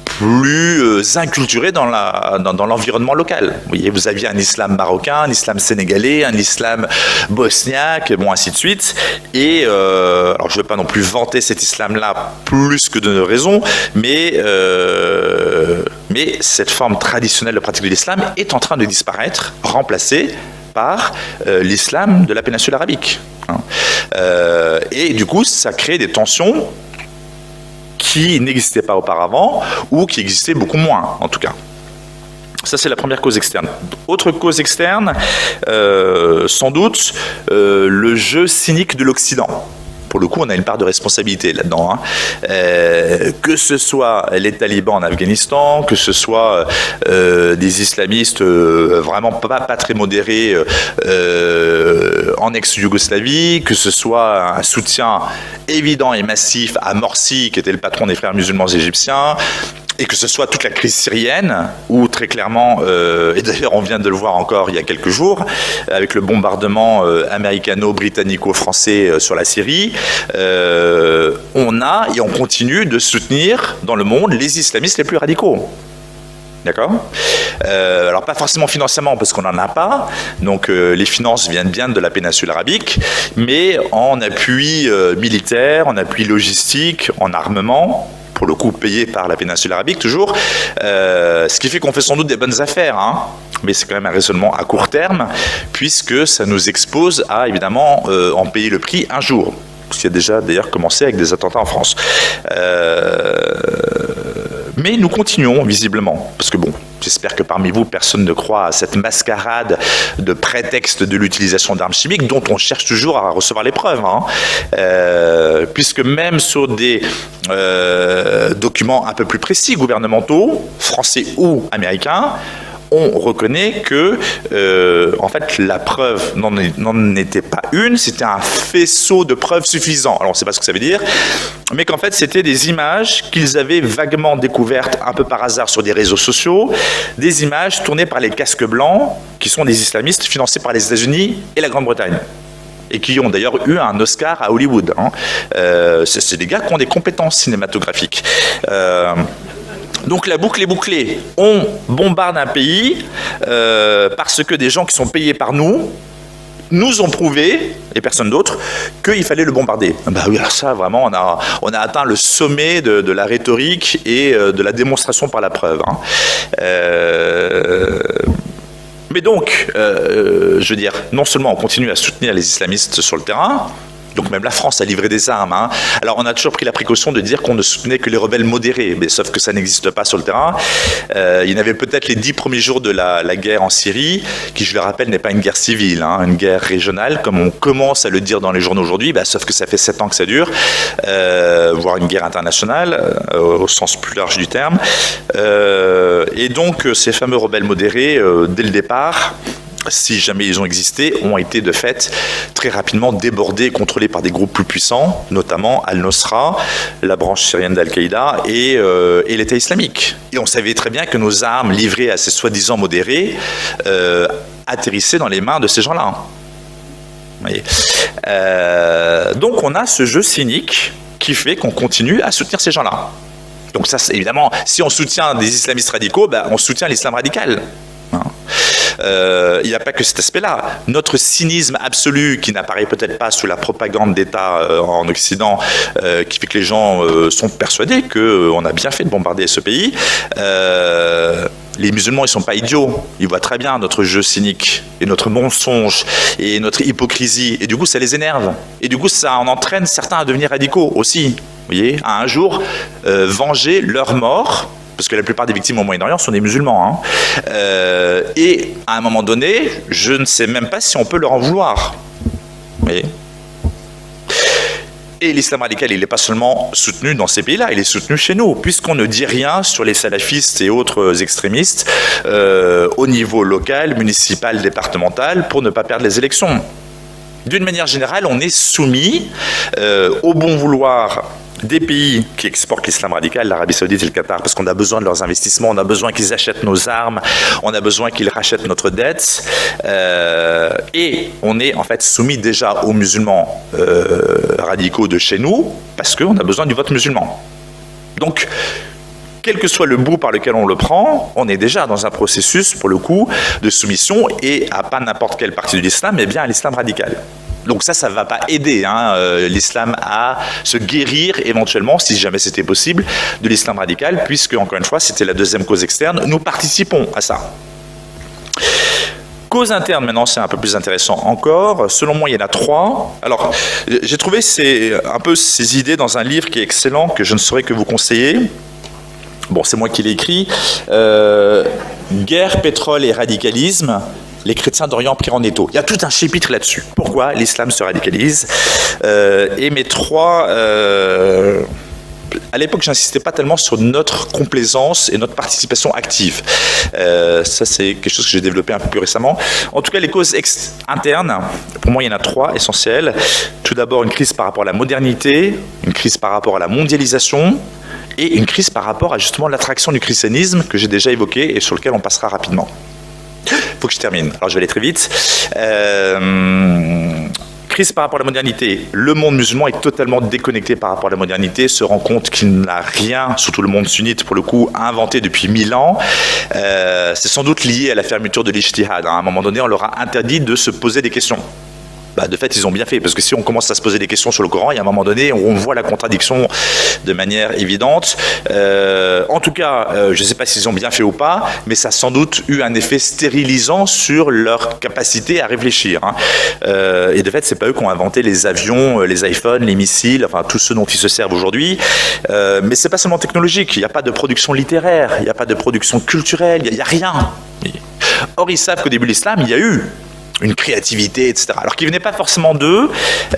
plus inculturés dans l'environnement local. Vous voyez, vous aviez un islam marocain, un islam sénégalais, un islam bosniaque, bon, ainsi de suite. Et, alors je ne veux pas non plus vanter cet islam-là plus que de raison, mais cette forme traditionnelle de pratique de l'islam est en train de disparaître, remplacée par l'islam de la péninsule arabique. Et du coup, ça crée des tensions qui n'existaient pas auparavant, ou qui existaient beaucoup moins, en tout cas. Ça, c'est la première cause externe. Autre cause externe, sans doute, le jeu cynique de l'Occident. Pour le coup, on a une part de responsabilité là-dedans. Que ce soit les talibans en Afghanistan, que ce soit des islamistes vraiment pas très modérés en ex-Yougoslavie, que ce soit un soutien évident et massif à Morsi, qui était le patron des frères musulmans égyptiens, et que ce soit toute la crise syrienne, où très clairement, et d'ailleurs on vient de le voir encore il y a quelques jours, avec le bombardement américano-britannico-français sur la Syrie, on a et on continue de soutenir dans le monde les islamistes les plus radicaux. D'accord ? Alors pas forcément financièrement parce qu'on n'en a pas, donc les finances viennent bien de la péninsule arabique, mais en appui militaire, en appui logistique, en armement, pour le coup payé par la péninsule arabique toujours, ce qui fait qu'on fait sans doute des bonnes affaires, hein, mais c'est quand même un raisonnement à court terme, puisque ça nous expose à évidemment en payer le prix un jour, ce qui a déjà d'ailleurs commencé avec des attentats en France. Mais nous continuons, visiblement, parce que bon, j'espère que parmi vous, personne ne croit à cette mascarade de prétexte de l'utilisation d'armes chimiques dont on cherche toujours à recevoir les preuves, hein. Puisque même sur des documents un peu plus précis, gouvernementaux, français ou américains, on reconnaît que, en fait, la preuve n'en était pas une, c'était un faisceau de preuves suffisant. Alors, on ne sait pas ce que ça veut dire, mais qu'en fait, c'était des images qu'ils avaient vaguement découvertes un peu par hasard sur des réseaux sociaux, des images tournées par les casques blancs, qui sont des islamistes financés par les États-Unis et la Grande-Bretagne, et qui ont d'ailleurs eu un Oscar à Hollywood, hein. C'est des gars qui ont des compétences cinématographiques. Donc la boucle est bouclée. On bombarde un pays parce que des gens qui sont payés par nous ont prouvé, et personne d'autre, qu'il fallait le bombarder. Bah oui, alors ça, vraiment, on a atteint le sommet de la rhétorique et de la démonstration par la preuve, hein. Mais donc, je veux dire, non seulement on continue à soutenir les islamistes sur le terrain, donc même la France a livré des armes, hein. Alors on a toujours pris la précaution de dire qu'on ne soutenait que les rebelles modérés, mais sauf que ça n'existe pas sur le terrain. Il y en avait peut-être les 10 premiers jours de la guerre en Syrie, qui, je le rappelle, n'est pas une guerre civile, hein, une guerre régionale, comme on commence à le dire dans les journaux aujourd'hui, sauf que ça fait 7 ans que ça dure, voire une guerre internationale, au sens plus large du terme. Et donc ces fameux rebelles modérés, dès le départ, si jamais ils ont existé, ont été de fait très rapidement débordés et contrôlés par des groupes plus puissants, notamment Al-Nosra, la branche syrienne d'Al-Qaïda et l'État islamique. Et on savait très bien que nos armes livrées à ces soi-disant modérés atterrissaient dans les mains de ces gens-là. Vous voyez. Donc on a ce jeu cynique qui fait qu'on continue à soutenir ces gens-là. Donc ça, évidemment, si on soutient des islamistes radicaux, on soutient l'islam radical. Il n'y a pas que cet aspect-là. Notre cynisme absolu, qui n'apparaît peut-être pas sous la propagande d'État en Occident, qui fait que les gens sont persuadés qu'on a bien fait de bombarder ce pays. Les musulmans, ils ne sont pas idiots. Ils voient très bien notre jeu cynique et notre mensonge et notre hypocrisie. Et du coup, ça les énerve. Et du coup, ça en entraîne certains à devenir radicaux aussi. Vous voyez, à un jour, venger leur mort, parce que la plupart des victimes au Moyen-Orient sont des musulmans, hein. Et à un moment donné, je ne sais même pas si on peut leur en vouloir. Vous voyez. Et l'islam radical, il n'est pas seulement soutenu dans ces pays-là, il est soutenu chez nous, puisqu'on ne dit rien sur les salafistes et autres extrémistes au niveau local, municipal, départemental, pour ne pas perdre les élections. D'une manière générale, on est soumis au bon vouloir des pays qui exportent l'islam radical, l'Arabie Saoudite et le Qatar, parce qu'on a besoin de leurs investissements, on a besoin qu'ils achètent nos armes, on a besoin qu'ils rachètent notre dette, et on est en fait soumis déjà aux musulmans radicaux de chez nous, parce qu'on a besoin du vote musulman. Donc, quel que soit le bout par lequel on le prend, on est déjà dans un processus, pour le coup, de soumission, et à pas n'importe quelle partie de l'islam, mais bien à l'islam radical. Donc ça ne va pas aider l'islam à se guérir éventuellement, si jamais c'était possible, de l'islam radical, puisque, encore une fois, c'était la deuxième cause externe. Nous participons à ça. Cause interne, maintenant, c'est un peu plus intéressant encore. Selon moi, il y en a 3. Alors, j'ai trouvé un peu ces idées dans un livre qui est excellent, que je ne saurais que vous conseiller. Bon, c'est moi qui l'ai écrit. Guerre, pétrole et radicalisme. Les chrétiens d'Orient pris en étau. Il y a tout un chapitre là-dessus. Pourquoi l'islam se radicalise. Et mes 3... à l'époque, je n'insistais pas tellement sur notre complaisance et notre participation active. Ça, c'est quelque chose que j'ai développé un peu plus récemment. En tout cas, les causes internes, pour moi, il y en a 3 essentielles. Tout d'abord, une crise par rapport à la modernité, une crise par rapport à la mondialisation, et une crise par rapport à justement l'attraction du christianisme que j'ai déjà évoqué et sur lequel on passera rapidement. Il faut que je termine, alors je vais aller très vite. Crise par rapport à la modernité. Le monde musulman est totalement déconnecté par rapport à la modernité, se rend compte qu'il n'a rien, surtout le monde sunnite pour le coup, inventé depuis 1000 ans. C'est sans doute lié à la fermeture de l'ijtihad. À un moment donné, on leur a interdit de se poser des questions. De fait, ils ont bien fait, parce que si on commence à se poser des questions sur le Coran, il y a un moment donné, on voit la contradiction de manière évidente. En tout cas, je ne sais pas s'ils ont bien fait ou pas, mais ça a sans doute eu un effet stérilisant sur leur capacité à réfléchir. Et de fait, c'est pas eux qui ont inventé les avions, les iPhones, les missiles, enfin tous ceux dont ils se servent aujourd'hui. Mais c'est pas seulement technologique. Il n'y a pas de production littéraire, il n'y a pas de production culturelle, il n'y a rien. Or, ils savent qu'au début de l'islam, il y a eu une créativité, etc. Alors qui ne venait pas forcément d'eux,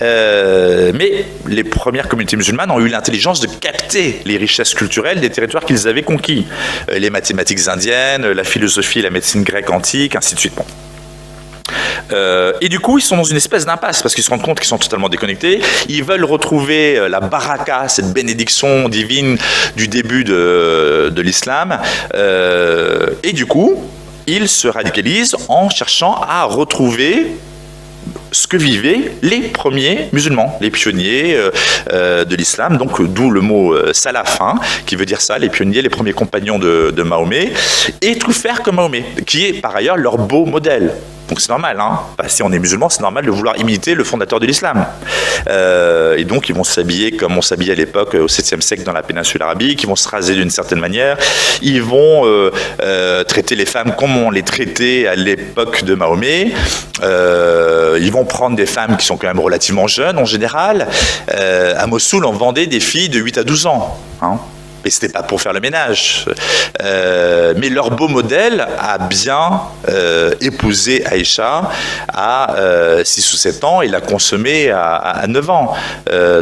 mais les premières communautés musulmanes ont eu l'intelligence de capter les richesses culturelles des territoires qu'ils avaient conquis. Les mathématiques indiennes, la philosophie, la médecine grecque antique, ainsi de suite. Bon. Et du coup, ils sont dans une espèce d'impasse parce qu'ils se rendent compte qu'ils sont totalement déconnectés. Ils veulent retrouver la baraka, cette bénédiction divine du début de l'islam. Et du coup, ils se radicalisent en cherchant à retrouver ce que vivaient les premiers musulmans, les pionniers de l'islam, donc d'où le mot salaf, qui veut dire ça, les pionniers, les premiers compagnons de Mahomet, et tout faire comme Mahomet, qui est par ailleurs leur beau modèle. Donc c'est normal, si on est musulman, c'est normal de vouloir imiter le fondateur de l'islam. Et donc ils vont s'habiller comme on s'habillait à l'époque au 7e siècle dans la péninsule arabique, ils vont se raser d'une certaine manière, ils vont traiter les femmes comme on les traitait à l'époque de Mahomet, ils vont prendre des femmes qui sont quand même relativement jeunes en général. À Mossoul, on vendait des filles de 8 à 12 ans. Et ce n'était pas pour faire le ménage. Mais leur beau modèle a bien épousé Aïcha à 6 ou 7 ans et l'a consommée à 9 ans.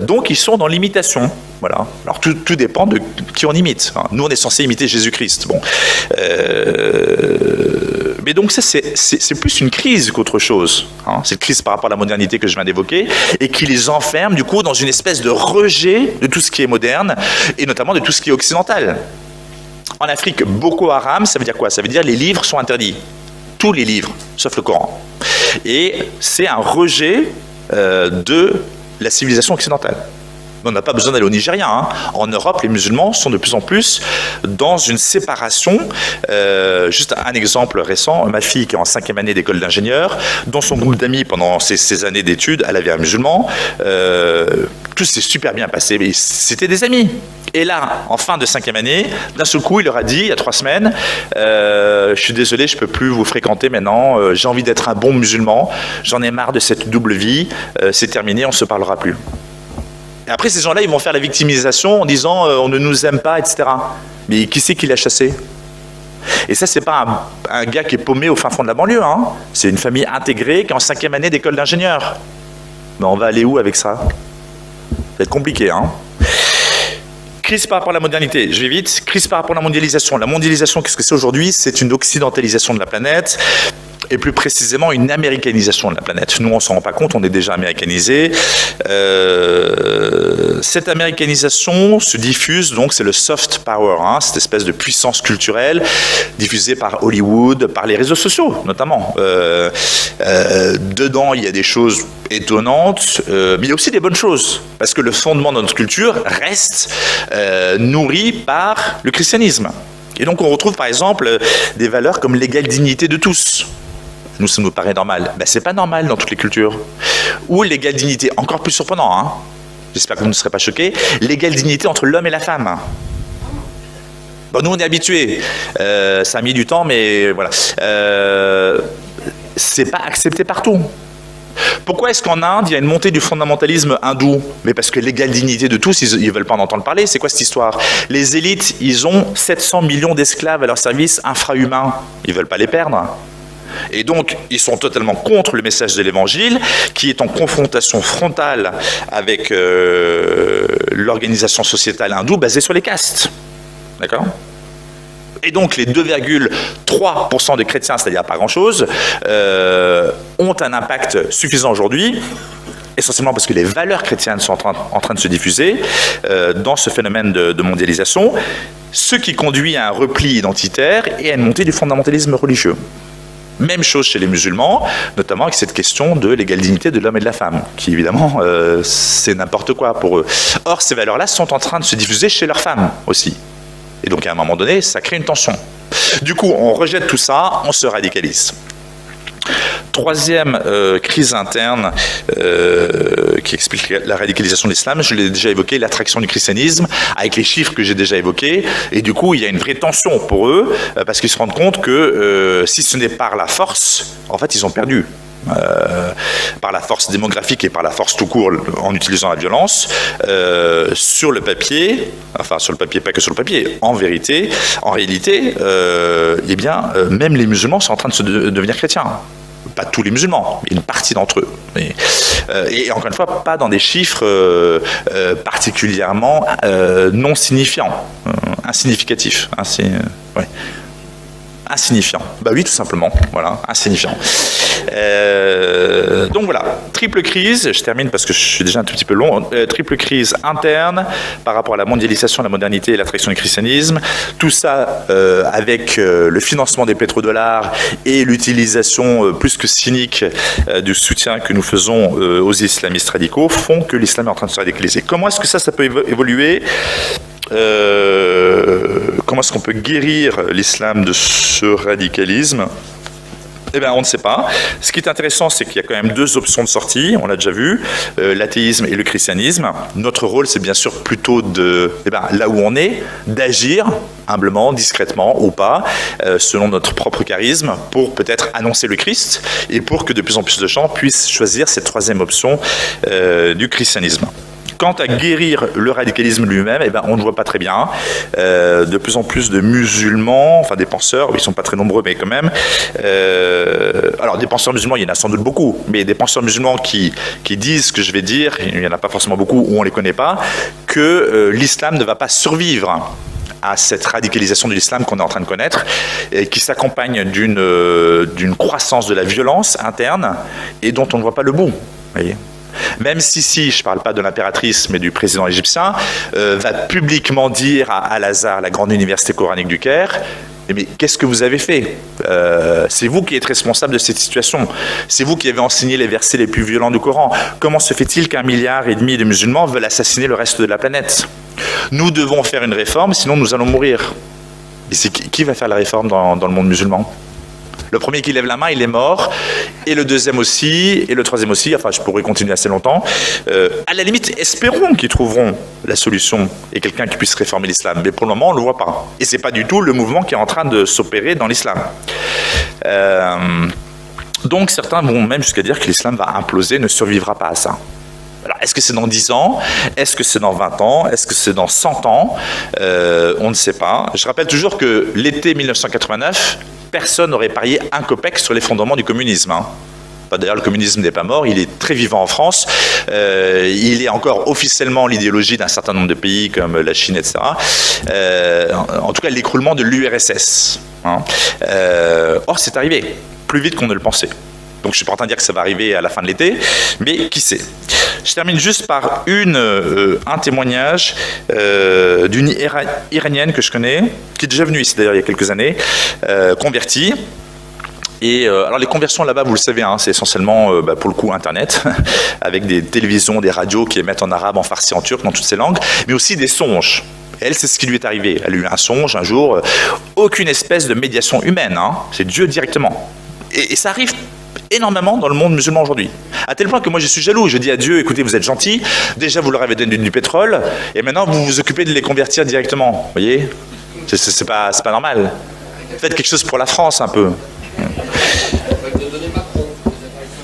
Donc ils sont dans l'imitation. Voilà. Alors tout dépend de qui on imite. Nous, on est censé imiter Jésus-Christ. Bon. Mais donc ça, c'est plus une crise qu'autre chose. Cette crise par rapport à la modernité que je viens d'évoquer et qui les enferme du coup dans une espèce de rejet de tout ce qui est moderne et notamment de tout ce qui est occidental. En Afrique, Boko Haram, ça veut dire quoi? Ça veut dire les livres sont interdits. Tous les livres, sauf le Coran. Et c'est un rejet de la civilisation occidentale. On n'a pas besoin d'aller au Nigeria. En Europe, les musulmans sont de plus en plus dans une séparation. Juste un exemple récent, ma fille qui est en 5e année d'école d'ingénieur, dans son groupe d'amis pendant ses années d'études, elle avait un musulman. Tout s'est super bien passé, mais c'était des amis. Et là, en fin de 5e année, d'un seul coup, il leur a dit, il y a 3 semaines, je suis désolé, je ne peux plus vous fréquenter maintenant, j'ai envie d'être un bon musulman, j'en ai marre de cette double vie, c'est terminé, on ne se parlera plus. Et après, ces gens-là, ils vont faire la victimisation en disant on ne nous aime pas, etc. Mais qui c'est qui l'a chassé? Et ça, c'est pas un gars qui est paumé au fin fond de la banlieue. C'est une famille intégrée qui est en 5e année d'école d'ingénieur. Mais on va aller où avec ça? Ça va être compliqué. Crise par rapport à la modernité. Je vais vite. Crise par rapport à la mondialisation. La mondialisation, qu'est-ce que c'est aujourd'hui? C'est une occidentalisation de la planète. Et plus précisément une américanisation de la planète. Nous, on ne s'en rend pas compte, on est déjà américanisé. Cette américanisation se diffuse, donc c'est le soft power, cette espèce de puissance culturelle diffusée par Hollywood, par les réseaux sociaux notamment. Dedans, il y a des choses étonnantes, mais il y a aussi des bonnes choses, parce que le fondement de notre culture reste nourri par le christianisme. Et donc on retrouve par exemple des valeurs comme l'égale dignité de tous. Nous, ça nous paraît normal. C'est pas normal dans toutes les cultures. Ou l'égale dignité, encore plus surprenant, j'espère que vous ne serez pas choqués, l'égale dignité entre l'homme et la femme. Bon, nous, on est habitués. Ça a mis du temps, mais voilà. C'est pas accepté partout. Pourquoi est-ce qu'en Inde, il y a une montée du fondamentalisme hindou? Mais parce que l'égale dignité de tous, ils ne veulent pas en entendre parler. C'est quoi cette histoire? Les élites, ils ont 700 millions d'esclaves à leur service infrahumains. Ils ne veulent pas les perdre. Et donc, ils sont totalement contre le message de l'Évangile, qui est en confrontation frontale avec l'organisation sociétale hindoue basée sur les castes. D'accord ? Et donc, les 2,3% de chrétiens, c'est-à-dire pas grand-chose, ont un impact suffisant aujourd'hui, essentiellement parce que les valeurs chrétiennes sont en train de se diffuser dans ce phénomène de mondialisation, ce qui conduit à un repli identitaire et à une montée du fondamentalisme religieux. Même chose chez les musulmans, notamment avec cette question de l'égale dignité de l'homme et de la femme, qui évidemment, c'est n'importe quoi pour eux. Or, ces valeurs-là sont en train de se diffuser chez leurs femmes aussi. Et donc, à un moment donné, ça crée une tension. Du coup, on rejette tout ça, on se radicalise. Troisième crise interne qui explique la radicalisation de l'islam, je l'ai déjà évoqué, l'attraction du christianisme, avec les chiffres que j'ai déjà évoqués, et du coup il y a une vraie tension pour eux, parce qu'ils se rendent compte que si ce n'est par la force, en fait ils ont perdu. Par la force démographique et par la force tout court en utilisant la violence, sur le papier, enfin sur le papier, pas que sur le papier, en vérité, en réalité, eh bien, même les musulmans sont en train de devenir chrétiens. Pas tous les musulmans, mais une partie d'entre eux. Et encore une fois, pas dans des chiffres particulièrement non signifiants, insignificatifs. Ouais. Insignifiant. Bah oui, tout simplement. Voilà, insignifiant. Donc voilà, triple crise, je termine parce que je suis déjà un tout petit peu long, triple crise interne par rapport à la mondialisation, la modernité et l'attraction du christianisme, tout ça avec le financement des pétrodollars et l'utilisation plus que cynique du soutien que nous faisons aux islamistes radicaux font que l'islam est en train de se radicaliser. Comment est-ce que ça peut évoluer ? Comment est-ce qu'on peut guérir l'islam de ce radicalisme ? Eh bien, on ne sait pas. Ce qui est intéressant, c'est qu'il y a quand même deux options de sortie, on l'a déjà vu, l'athéisme et le christianisme. Notre rôle, c'est bien sûr plutôt là où on est, d'agir humblement, discrètement ou pas, selon notre propre charisme, pour peut-être annoncer le Christ et pour que de plus en plus de gens puissent choisir cette troisième option du christianisme. Quant à guérir le radicalisme lui-même, eh ben, on ne voit pas très bien. De plus en plus de musulmans, enfin des penseurs, ils ne sont pas très nombreux, mais quand même. Alors des penseurs musulmans, il y en a sans doute beaucoup, mais des penseurs musulmans qui disent ce que je vais dire, il n'y en a pas forcément beaucoup ou on ne les connaît pas, que l'islam ne va pas survivre à cette radicalisation de l'islam qu'on est en train de connaître, et qui s'accompagne d'une croissance de la violence interne et dont on ne voit pas le bout. Voyez. Même si, je ne parle pas de l'impératrice, mais du président égyptien, va publiquement dire à Al-Azhar, la grande université coranique du Caire, mais qu'est-ce que vous avez fait ? C'est vous qui êtes responsable de cette situation. C'est vous qui avez enseigné les versets les plus violents du Coran. Comment se fait-il qu'1,5 milliard de musulmans veulent assassiner le reste de la planète ? Nous devons faire une réforme, sinon nous allons mourir. Et qui va faire la réforme dans le monde musulman ? Le premier qui lève la main, il est mort, et le deuxième aussi, et le troisième aussi, enfin je pourrais continuer assez longtemps. À la limite, espérons qu'ils trouveront la solution et quelqu'un qui puisse réformer l'islam, mais pour le moment on ne le voit pas. Et ce n'est pas du tout le mouvement qui est en train de s'opérer dans l'islam. Donc certains vont même jusqu'à dire que l'islam va imploser, ne survivra pas à ça. Alors, est-ce que c'est dans 10 ans ? Est-ce que c'est dans 20 ans ? Est-ce que c'est dans 100 ans ? On ne sait pas. Je rappelle toujours que l'été 1989, personne n'aurait parié un copec sur l'effondrement du communisme. D'ailleurs, le communisme n'est pas mort, il est très vivant en France. Il est encore officiellement l'idéologie d'un certain nombre de pays comme la Chine, etc. En tout cas, l'écroulement de l'URSS. Or, c'est arrivé plus vite qu'on ne le pensait. Donc je ne suis pas en train de dire que ça va arriver à la fin de l'été, mais qui sait. Je termine juste par un témoignage d'une Iranienne que je connais, qui est déjà venue ici d'ailleurs il y a quelques années, convertie. Et alors les conversions là-bas, vous le savez, c'est essentiellement pour le coup Internet, avec des télévisions, des radios qui émettent en arabe, en farsi, en turc, dans toutes ces langues, mais aussi des songes. Elle, c'est ce qui lui est arrivé. Elle a eu un songe un jour, aucune espèce de médiation humaine, c'est Dieu directement. Et ça arrive énormément dans le monde musulman aujourd'hui. À tel point que moi je suis jaloux. Je dis à Dieu, écoutez, vous êtes gentil, déjà vous leur avez donné du pétrole, et maintenant vous vous occupez de les convertir directement. Vous voyez ? C'est pas normal. Faites quelque chose pour la France un peu.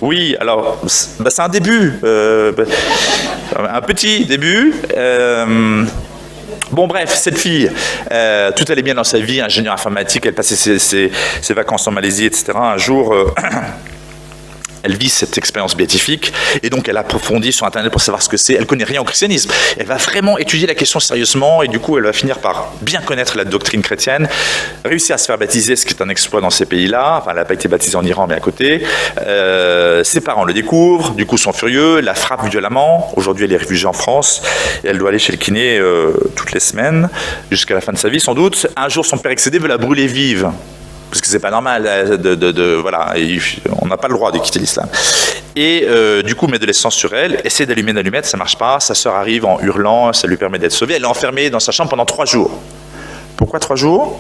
Oui, alors, c'est un début. Un petit début. Bon bref, cette fille, tout allait bien dans sa vie, ingénieure informatique, elle passait ses vacances en Malaisie, etc. Un jour, elle vit cette expérience béatifique et donc elle approfondit sur Internet pour savoir ce que c'est. Elle connaît rien au christianisme. Elle va vraiment étudier la question sérieusement et du coup elle va finir par bien connaître la doctrine chrétienne, réussir à se faire baptiser, ce qui est un exploit dans ces pays-là. Enfin, elle n'a pas été baptisée en Iran mais à côté. Ses parents le découvrent, du coup sont furieux, la frappent violemment. Aujourd'hui elle est réfugiée en France et elle doit aller chez le kiné toutes les semaines jusqu'à la fin de sa vie sans doute. Un jour son père excédé veut la brûler vive. Parce que c'est pas normal, voilà, on n'a pas le droit de quitter l'islam. Et du coup, met de l'essence sur elle, essaie d'allumer une allumette, ça marche pas. Sa sœur arrive en hurlant, ça lui permet d'être sauvée. Elle est enfermée dans sa chambre pendant 3 jours. Pourquoi 3 jours ?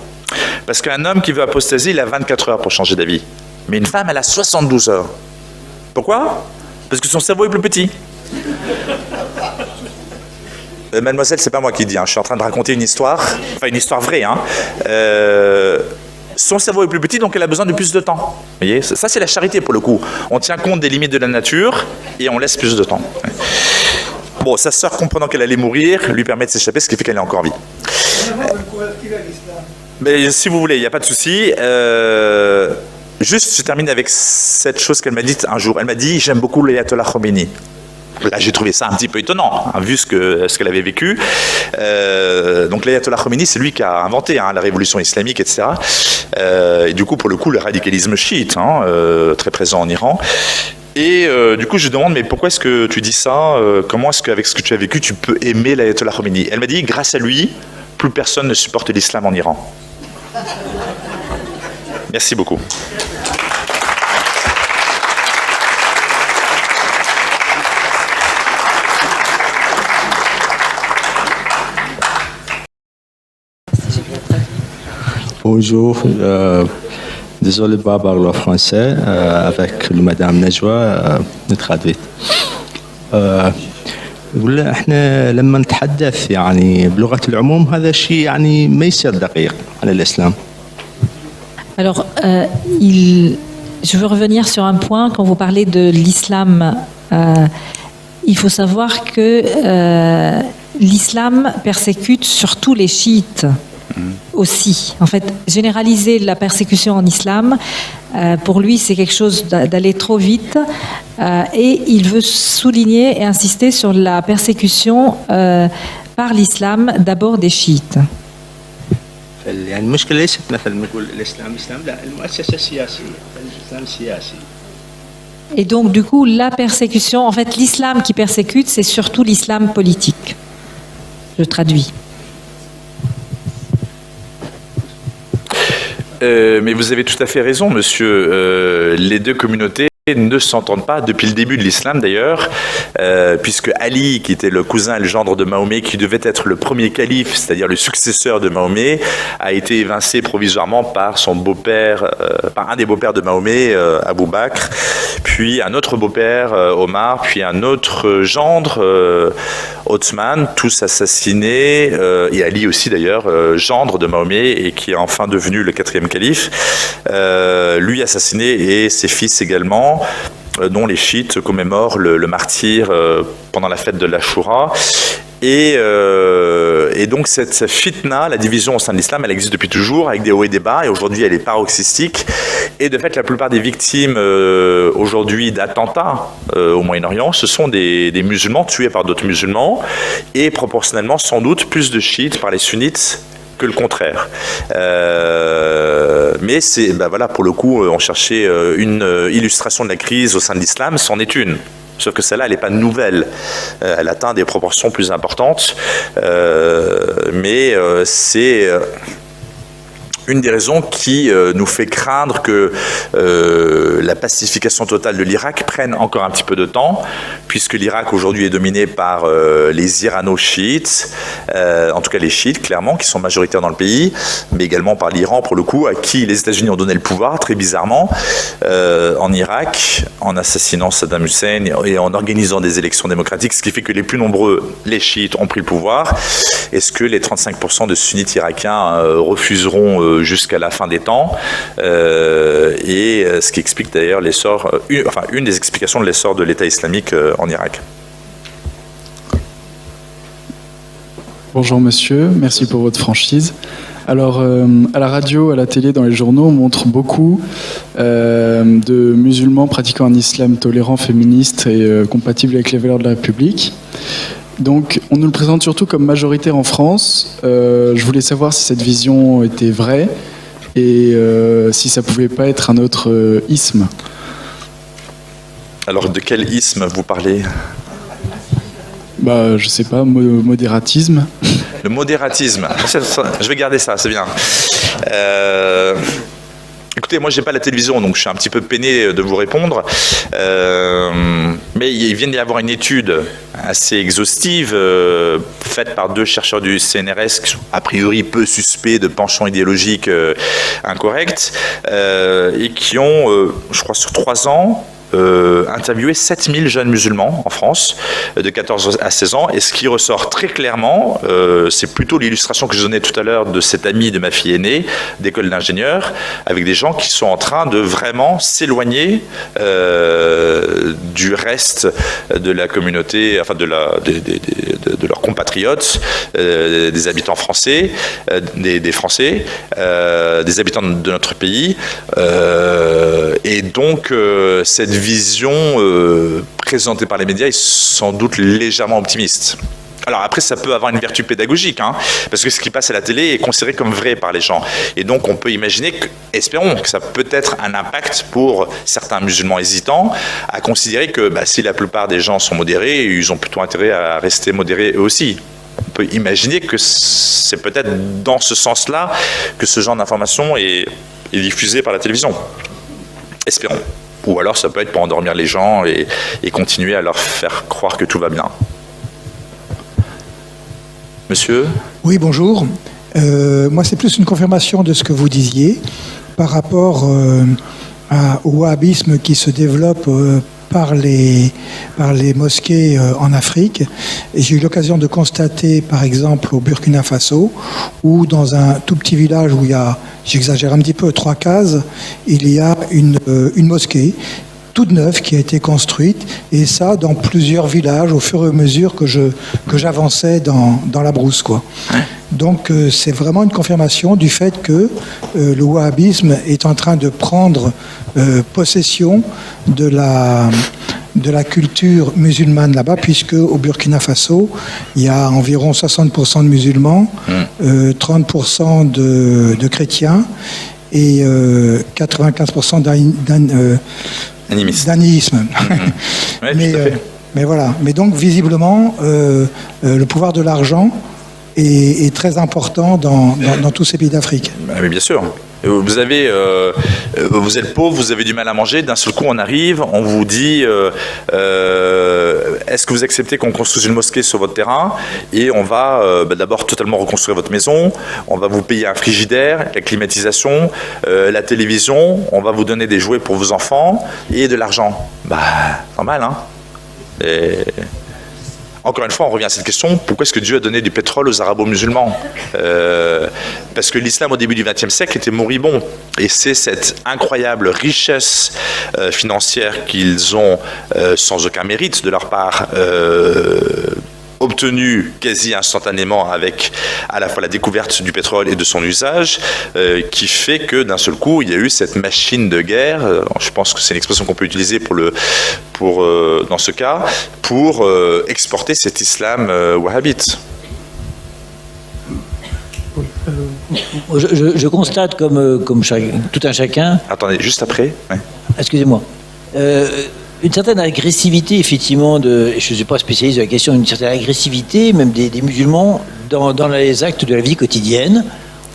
Parce qu'un homme qui veut apostasier, il a 24 heures pour changer d'avis. Mais une femme, elle a 72 heures. Pourquoi? Parce que son cerveau est plus petit. Mademoiselle, c'est pas moi qui dis, hein. Je suis en train de raconter une histoire, enfin une histoire vraie. Hein. Son cerveau est plus petit, donc elle a besoin de plus de temps. Vous voyez, ça c'est la charité pour le coup. On tient compte des limites de la nature et on laisse plus de temps. Bon, sa sœur, comprenant qu'elle allait mourir, lui permet de s'échapper, ce qui fait qu'elle est encore en vie. Mais si vous voulez, il n'y a pas de souci. Juste, je termine avec cette chose qu'elle m'a dite un jour. Elle m'a dit, j'aime beaucoup l'ayatollah Khomeini. Là, j'ai trouvé ça un petit peu étonnant, hein, vu ce qu'elle avait vécu. Donc, l'ayatollah Khomeini, c'est lui qui a inventé hein, la révolution islamique, etc. Et du coup, pour le coup, le radicalisme chiite, hein, très présent en Iran. Et du coup, je lui demande, mais pourquoi est-ce que tu dis ça? Comment est-ce qu'avec ce que tu as vécu, tu peux aimer l'ayatollah Khomeini? Elle m'a dit, grâce à lui, plus personne ne supporte l'islam en Iran. Merci beaucoup. Bonjour, désolé de pas parler français avec Madame Najwa نتحدث. ولا احنا لما نتحدث يعني بلغة العموم هذا الشيء يعني ما يصير دقيق على الإسلام. Alors, je veux revenir sur un point quand vous parlez de l'islam. Il faut savoir que l'islam persécute surtout les chiites. Aussi. En fait, généraliser la persécution en islam, pour lui, c'est quelque chose d'aller trop vite. Et il veut souligner et insister sur la persécution par l'islam, d'abord des chiites. يعني المشكلة ليست مثل ما نقول الإسلام إسلام لا المؤسسة السياسية الإسلام السياسي. Et donc, du coup, la persécution, en fait, l'islam qui persécute, c'est surtout l'islam politique. Je traduis. Mais vous avez tout à fait raison, monsieur. Les deux communautés ne s'entendent pas depuis le début de l'islam d'ailleurs, puisque Ali, qui était le cousin et le gendre de Mahomet, qui devait être le premier calife, c'est-à-dire le successeur de Mahomet, a été évincé provisoirement par son beau-père, par un des beaux-pères de Mahomet, Abou Bakr, puis un autre beau-père, Omar, puis un autre gendre, Othman, tous assassinés, et Ali aussi d'ailleurs, gendre de Mahomet, et qui est enfin devenu le 4e calife, lui assassiné et ses fils également, dont les chiites commémorent le martyr pendant la fête de l'Ashura. Et donc cette fitna, la division au sein de l'islam, elle existe depuis toujours, avec des hauts et des bas, et aujourd'hui elle est paroxystique. Et de fait, la plupart des victimes aujourd'hui d'attentats au Moyen-Orient, ce sont des musulmans tués par d'autres musulmans, et proportionnellement sans doute plus de chiites par les sunnites que le contraire. Mais c'est, voilà, pour le coup, on cherchait une illustration de la crise au sein de l'islam, c'en est une. Sauf que celle-là, elle n'est pas nouvelle. Elle atteint des proportions plus importantes. Mais c'est une des raisons qui nous fait craindre que la pacification totale de l'Irak prenne encore un petit peu de temps, puisque l'Irak aujourd'hui est dominé par les irano-chiites, en tout cas les chiites clairement, qui sont majoritaires dans le pays, mais également par l'Iran pour le coup, à qui les États-Unis ont donné le pouvoir, très bizarrement, en Irak, en assassinant Saddam Hussein et en organisant des élections démocratiques, ce qui fait que les plus nombreux, les chiites, ont pris le pouvoir. Est-ce que les 35% de sunnites irakiens refuseront jusqu'à la fin des temps, et ce qui explique d'ailleurs l'essor, une des explications de l'essor de l'État islamique en Irak. Bonjour monsieur, merci pour votre franchise. Alors, à la radio, à la télé, dans les journaux, on montre beaucoup de musulmans pratiquant un islam tolérant, féministe et compatible avec les valeurs de la République. Donc, on nous le présente surtout comme majoritaire en France. Je voulais savoir si cette vision était vraie et si ça pouvait pas être un autre isme. Alors, de quel isme vous parlez ? Je sais pas, modératisme. Le modératisme. Je vais garder ça, c'est bien. Écoutez, moi, j'ai pas la télévision, donc je suis un petit peu peiné de vous répondre. Mais il vient d'y avoir une étude assez exhaustive faite par 2 chercheurs du CNRS qui sont a priori peu suspects de penchants idéologiques incorrects et qui ont, je crois, sur 3 ans, interviewé 7000 jeunes musulmans en France de 14 à 16 ans, et ce qui ressort très clairement, c'est plutôt l'illustration que je donnais tout à l'heure de cet ami de ma fille aînée d'école d'ingénieur, avec des gens qui sont en train de vraiment s'éloigner du reste de la communauté, enfin de leurs compatriotes, des habitants français, des Français, des habitants de notre pays, et donc cette vision présentée par les médias est sans doute légèrement optimiste. Alors après, ça peut avoir une vertu pédagogique, parce que ce qui passe à la télé est considéré comme vrai par les gens. Et donc on peut imaginer, espérons, que ça peut être un impact pour certains musulmans hésitants à considérer que si la plupart des gens sont modérés, ils ont plutôt intérêt à rester modérés eux aussi. On peut imaginer que c'est peut-être dans ce sens-là que ce genre d'information est diffusé par la télévision. Espérons. Ou alors ça peut être pour endormir les gens et continuer à leur faire croire que tout va bien. Monsieur ? Oui, bonjour. Moi, c'est plus une confirmation de ce que vous disiez par rapport au wahhabisme qui se développe par les mosquées en Afrique. Et j'ai eu l'occasion de constater, par exemple, au Burkina Faso, où dans un tout petit village où il y a, j'exagère un petit peu, 3 cases, il y a une mosquée toute neuve qui a été construite, et ça dans plusieurs villages au fur et à mesure que j'avançais dans la brousse, quoi. Donc c'est vraiment une confirmation du fait que le wahhabisme est en train de prendre possession de la culture musulmane là-bas, puisque au Burkina Faso, il y a environ 60% de musulmans, 30% de chrétiens et 95% d'animisme. Ouais, mais voilà. Mais donc visiblement, le pouvoir de l'argent est très important dans tous ces pays d'Afrique. Mais bien sûr. Vous êtes pauvre, vous avez du mal à manger, d'un seul coup on arrive, on vous dit est-ce que vous acceptez qu'on construise une mosquée sur votre terrain, et on va d'abord totalement reconstruire votre maison, on va vous payer un frigidaire, la climatisation, la télévision, on va vous donner des jouets pour vos enfants et de l'argent. Normal, hein. Encore une fois, on revient à cette question, pourquoi est-ce que Dieu a donné du pétrole aux arabo-musulmans ? Parce que l'islam au début du XXe siècle était moribond. Et c'est cette incroyable richesse financière qu'ils ont, sans aucun mérite de leur part, obtenu quasi instantanément avec à la fois la découverte du pétrole et de son usage, qui fait que d'un seul coup il y a eu cette machine de guerre, je pense que c'est une expression qu'on peut utiliser dans ce cas, pour exporter cet islam wahhabite. Je constate comme tout un chacun... Attendez, juste après. Ouais. Excusez-moi. Une certaine agressivité, effectivement, je ne suis pas spécialiste de la question, une certaine agressivité, même des musulmans, dans les actes de la vie quotidienne.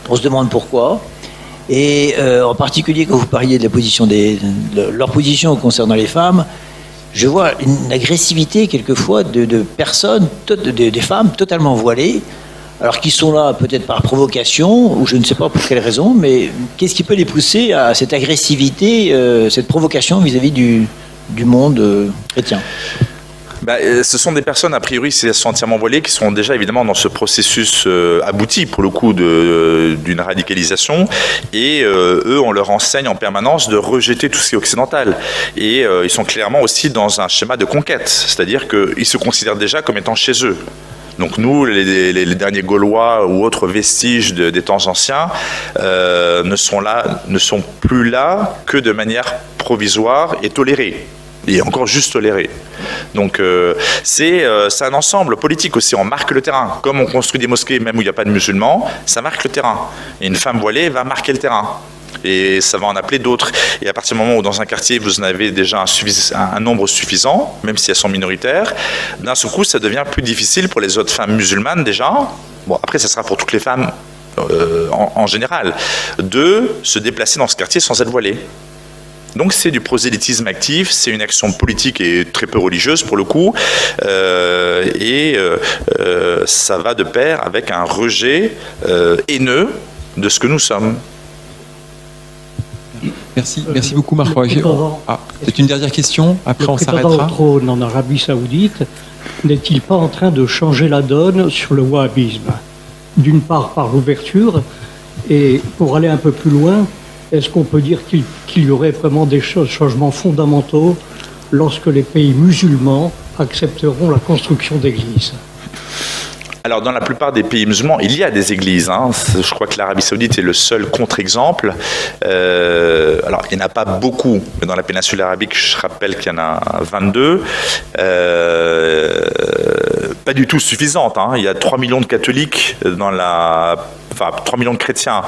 On se demande pourquoi. Et en particulier, quand vous parliez de la position leur position concernant les femmes, je vois une agressivité, quelquefois, de personnes, des femmes totalement voilées, alors qui sont là peut-être par provocation, ou je ne sais pas pour quelle raison, mais qu'est-ce qui peut les pousser à cette agressivité, cette provocation vis-à-vis du monde chrétien? Ce sont des personnes, a priori, si elles sont entièrement voilées, qui sont déjà évidemment dans ce processus abouti, pour le coup, d'une radicalisation. Et eux, on leur enseigne en permanence de rejeter tout ce qui est occidental. Et ils sont clairement aussi dans un schéma de conquête. C'est-à-dire qu'ils se considèrent déjà comme étant chez eux. Donc nous, les derniers Gaulois ou autres vestiges des temps anciens ne sont plus là que de manière provisoire et tolérée. Et encore juste toléré. Donc c'est un ensemble politique aussi, on marque le terrain. Comme on construit des mosquées, même où il n'y a pas de musulmans, ça marque le terrain. Et une femme voilée va marquer le terrain. Et ça va en appeler d'autres. Et à partir du moment où dans un quartier, vous en avez déjà un nombre suffisant, même si elles sont minoritaires, d'un seul coup, ça devient plus difficile pour les autres femmes musulmanes déjà. Bon, après, ça sera pour toutes les femmes en général, de se déplacer dans ce quartier sans être voilées. Donc c'est du prosélytisme actif, c'est une action politique et très peu religieuse pour le coup, ça va de pair avec un rejet haineux de ce que nous sommes. Merci beaucoup Marc Roger. C'est une dernière question, après on s'arrêtera. Le prétendant au trône en Arabie Saoudite n'est-il pas en train de changer la donne sur le wahhabisme? D'une part par l'ouverture, et pour aller un peu plus loin, est-ce qu'on peut dire qu'il y aurait vraiment des changements fondamentaux lorsque les pays musulmans accepteront la construction d'églises? Alors, dans la plupart des pays musulmans, il y a des églises. Je crois que l'Arabie Saoudite est le seul contre-exemple. Alors, il n'y en a pas beaucoup, mais dans la péninsule arabique, je rappelle qu'il y en a 22. Pas du tout suffisantes. Il y a 3 millions de catholiques Enfin, 3 millions de chrétiens,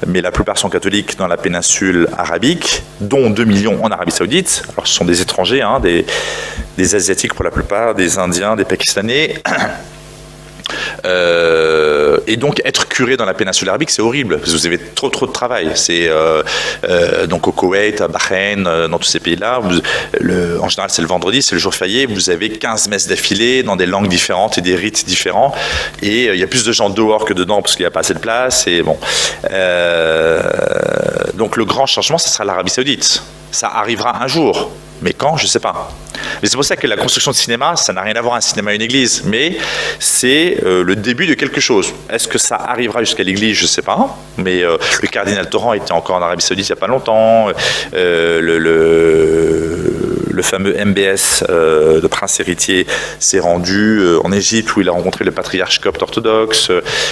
mais la plupart sont catholiques dans la péninsule arabique, dont 2 millions en Arabie Saoudite. Alors, ce sont des étrangers, des Asiatiques pour la plupart, des Indiens, des Pakistanais. Et donc être curé dans la péninsule arabique, c'est horrible parce que vous avez trop de travail. C'est donc au Koweït, à Bahreïn, dans tous ces pays-là, en général c'est le vendredi, c'est le jour férié. Vous avez 15 messes d'affilée dans des langues différentes et des rites différents. Et il y a plus de gens dehors que dedans parce qu'il n'y a pas assez de place. Et bon, donc le grand changement, ce sera l'Arabie Saoudite. Ça arrivera un jour. Mais quand, je ne sais pas. Mais c'est pour ça que la construction de cinéma, ça n'a rien à voir un cinéma et une église, mais c'est le début de quelque chose. Est-ce que ça arrivera jusqu'à l'église? Je ne sais pas. Mais le cardinal Torrent était encore en Arabie Saoudite il n'y a pas longtemps. Le fameux MBS, le prince héritier, s'est rendu en Égypte où il a rencontré le patriarche copte orthodoxe.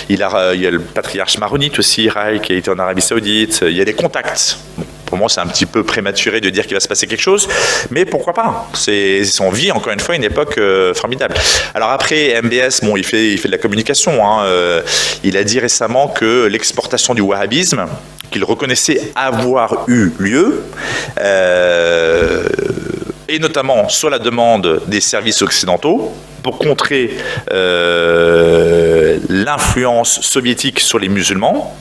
Il y a le patriarche maronite aussi, Rai, qui a été en Arabie Saoudite. Il y a des contacts. Bon, pour moi, c'est un petit peu prématuré de dire qu'il va se passer quelque chose, mais pourquoi pas? On vit encore une fois une époque formidable. Alors après, MBS, bon, il fait de la communication. Il a dit récemment que l'exportation du wahhabisme, qu'il reconnaissait avoir eu lieu, et notamment sur la demande des services occidentaux, pour contrer l'influence soviétique sur les musulmans.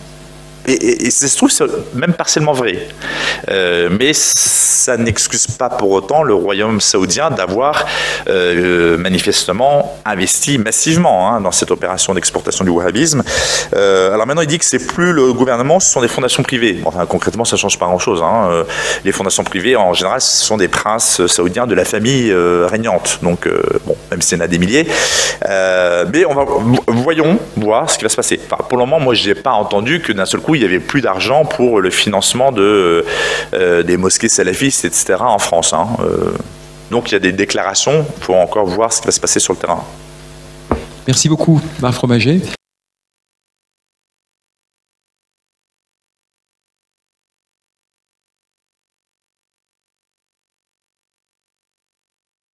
Et ça se trouve, c'est même partiellement vrai. Mais ça n'excuse pas pour autant le royaume saoudien d'avoir manifestement investi massivement dans cette opération d'exportation du wahhabisme. Alors maintenant, il dit que c'est plus le gouvernement, ce sont des fondations privées. Enfin, concrètement, ça ne change pas grand-chose. Les fondations privées, en général, ce sont des princes saoudiens de la famille régnante. Donc, bon, même s'il y en a des milliers. Mais voyons voir ce qui va se passer. Enfin, pour le moment, moi, je n'ai pas entendu que d'un seul coup, il n'y avait plus d'argent pour le financement des mosquées salafistes, etc. en France. Donc il y a des déclarations, il faut encore voir ce qui va se passer sur le terrain. Merci beaucoup, Marc Fromager.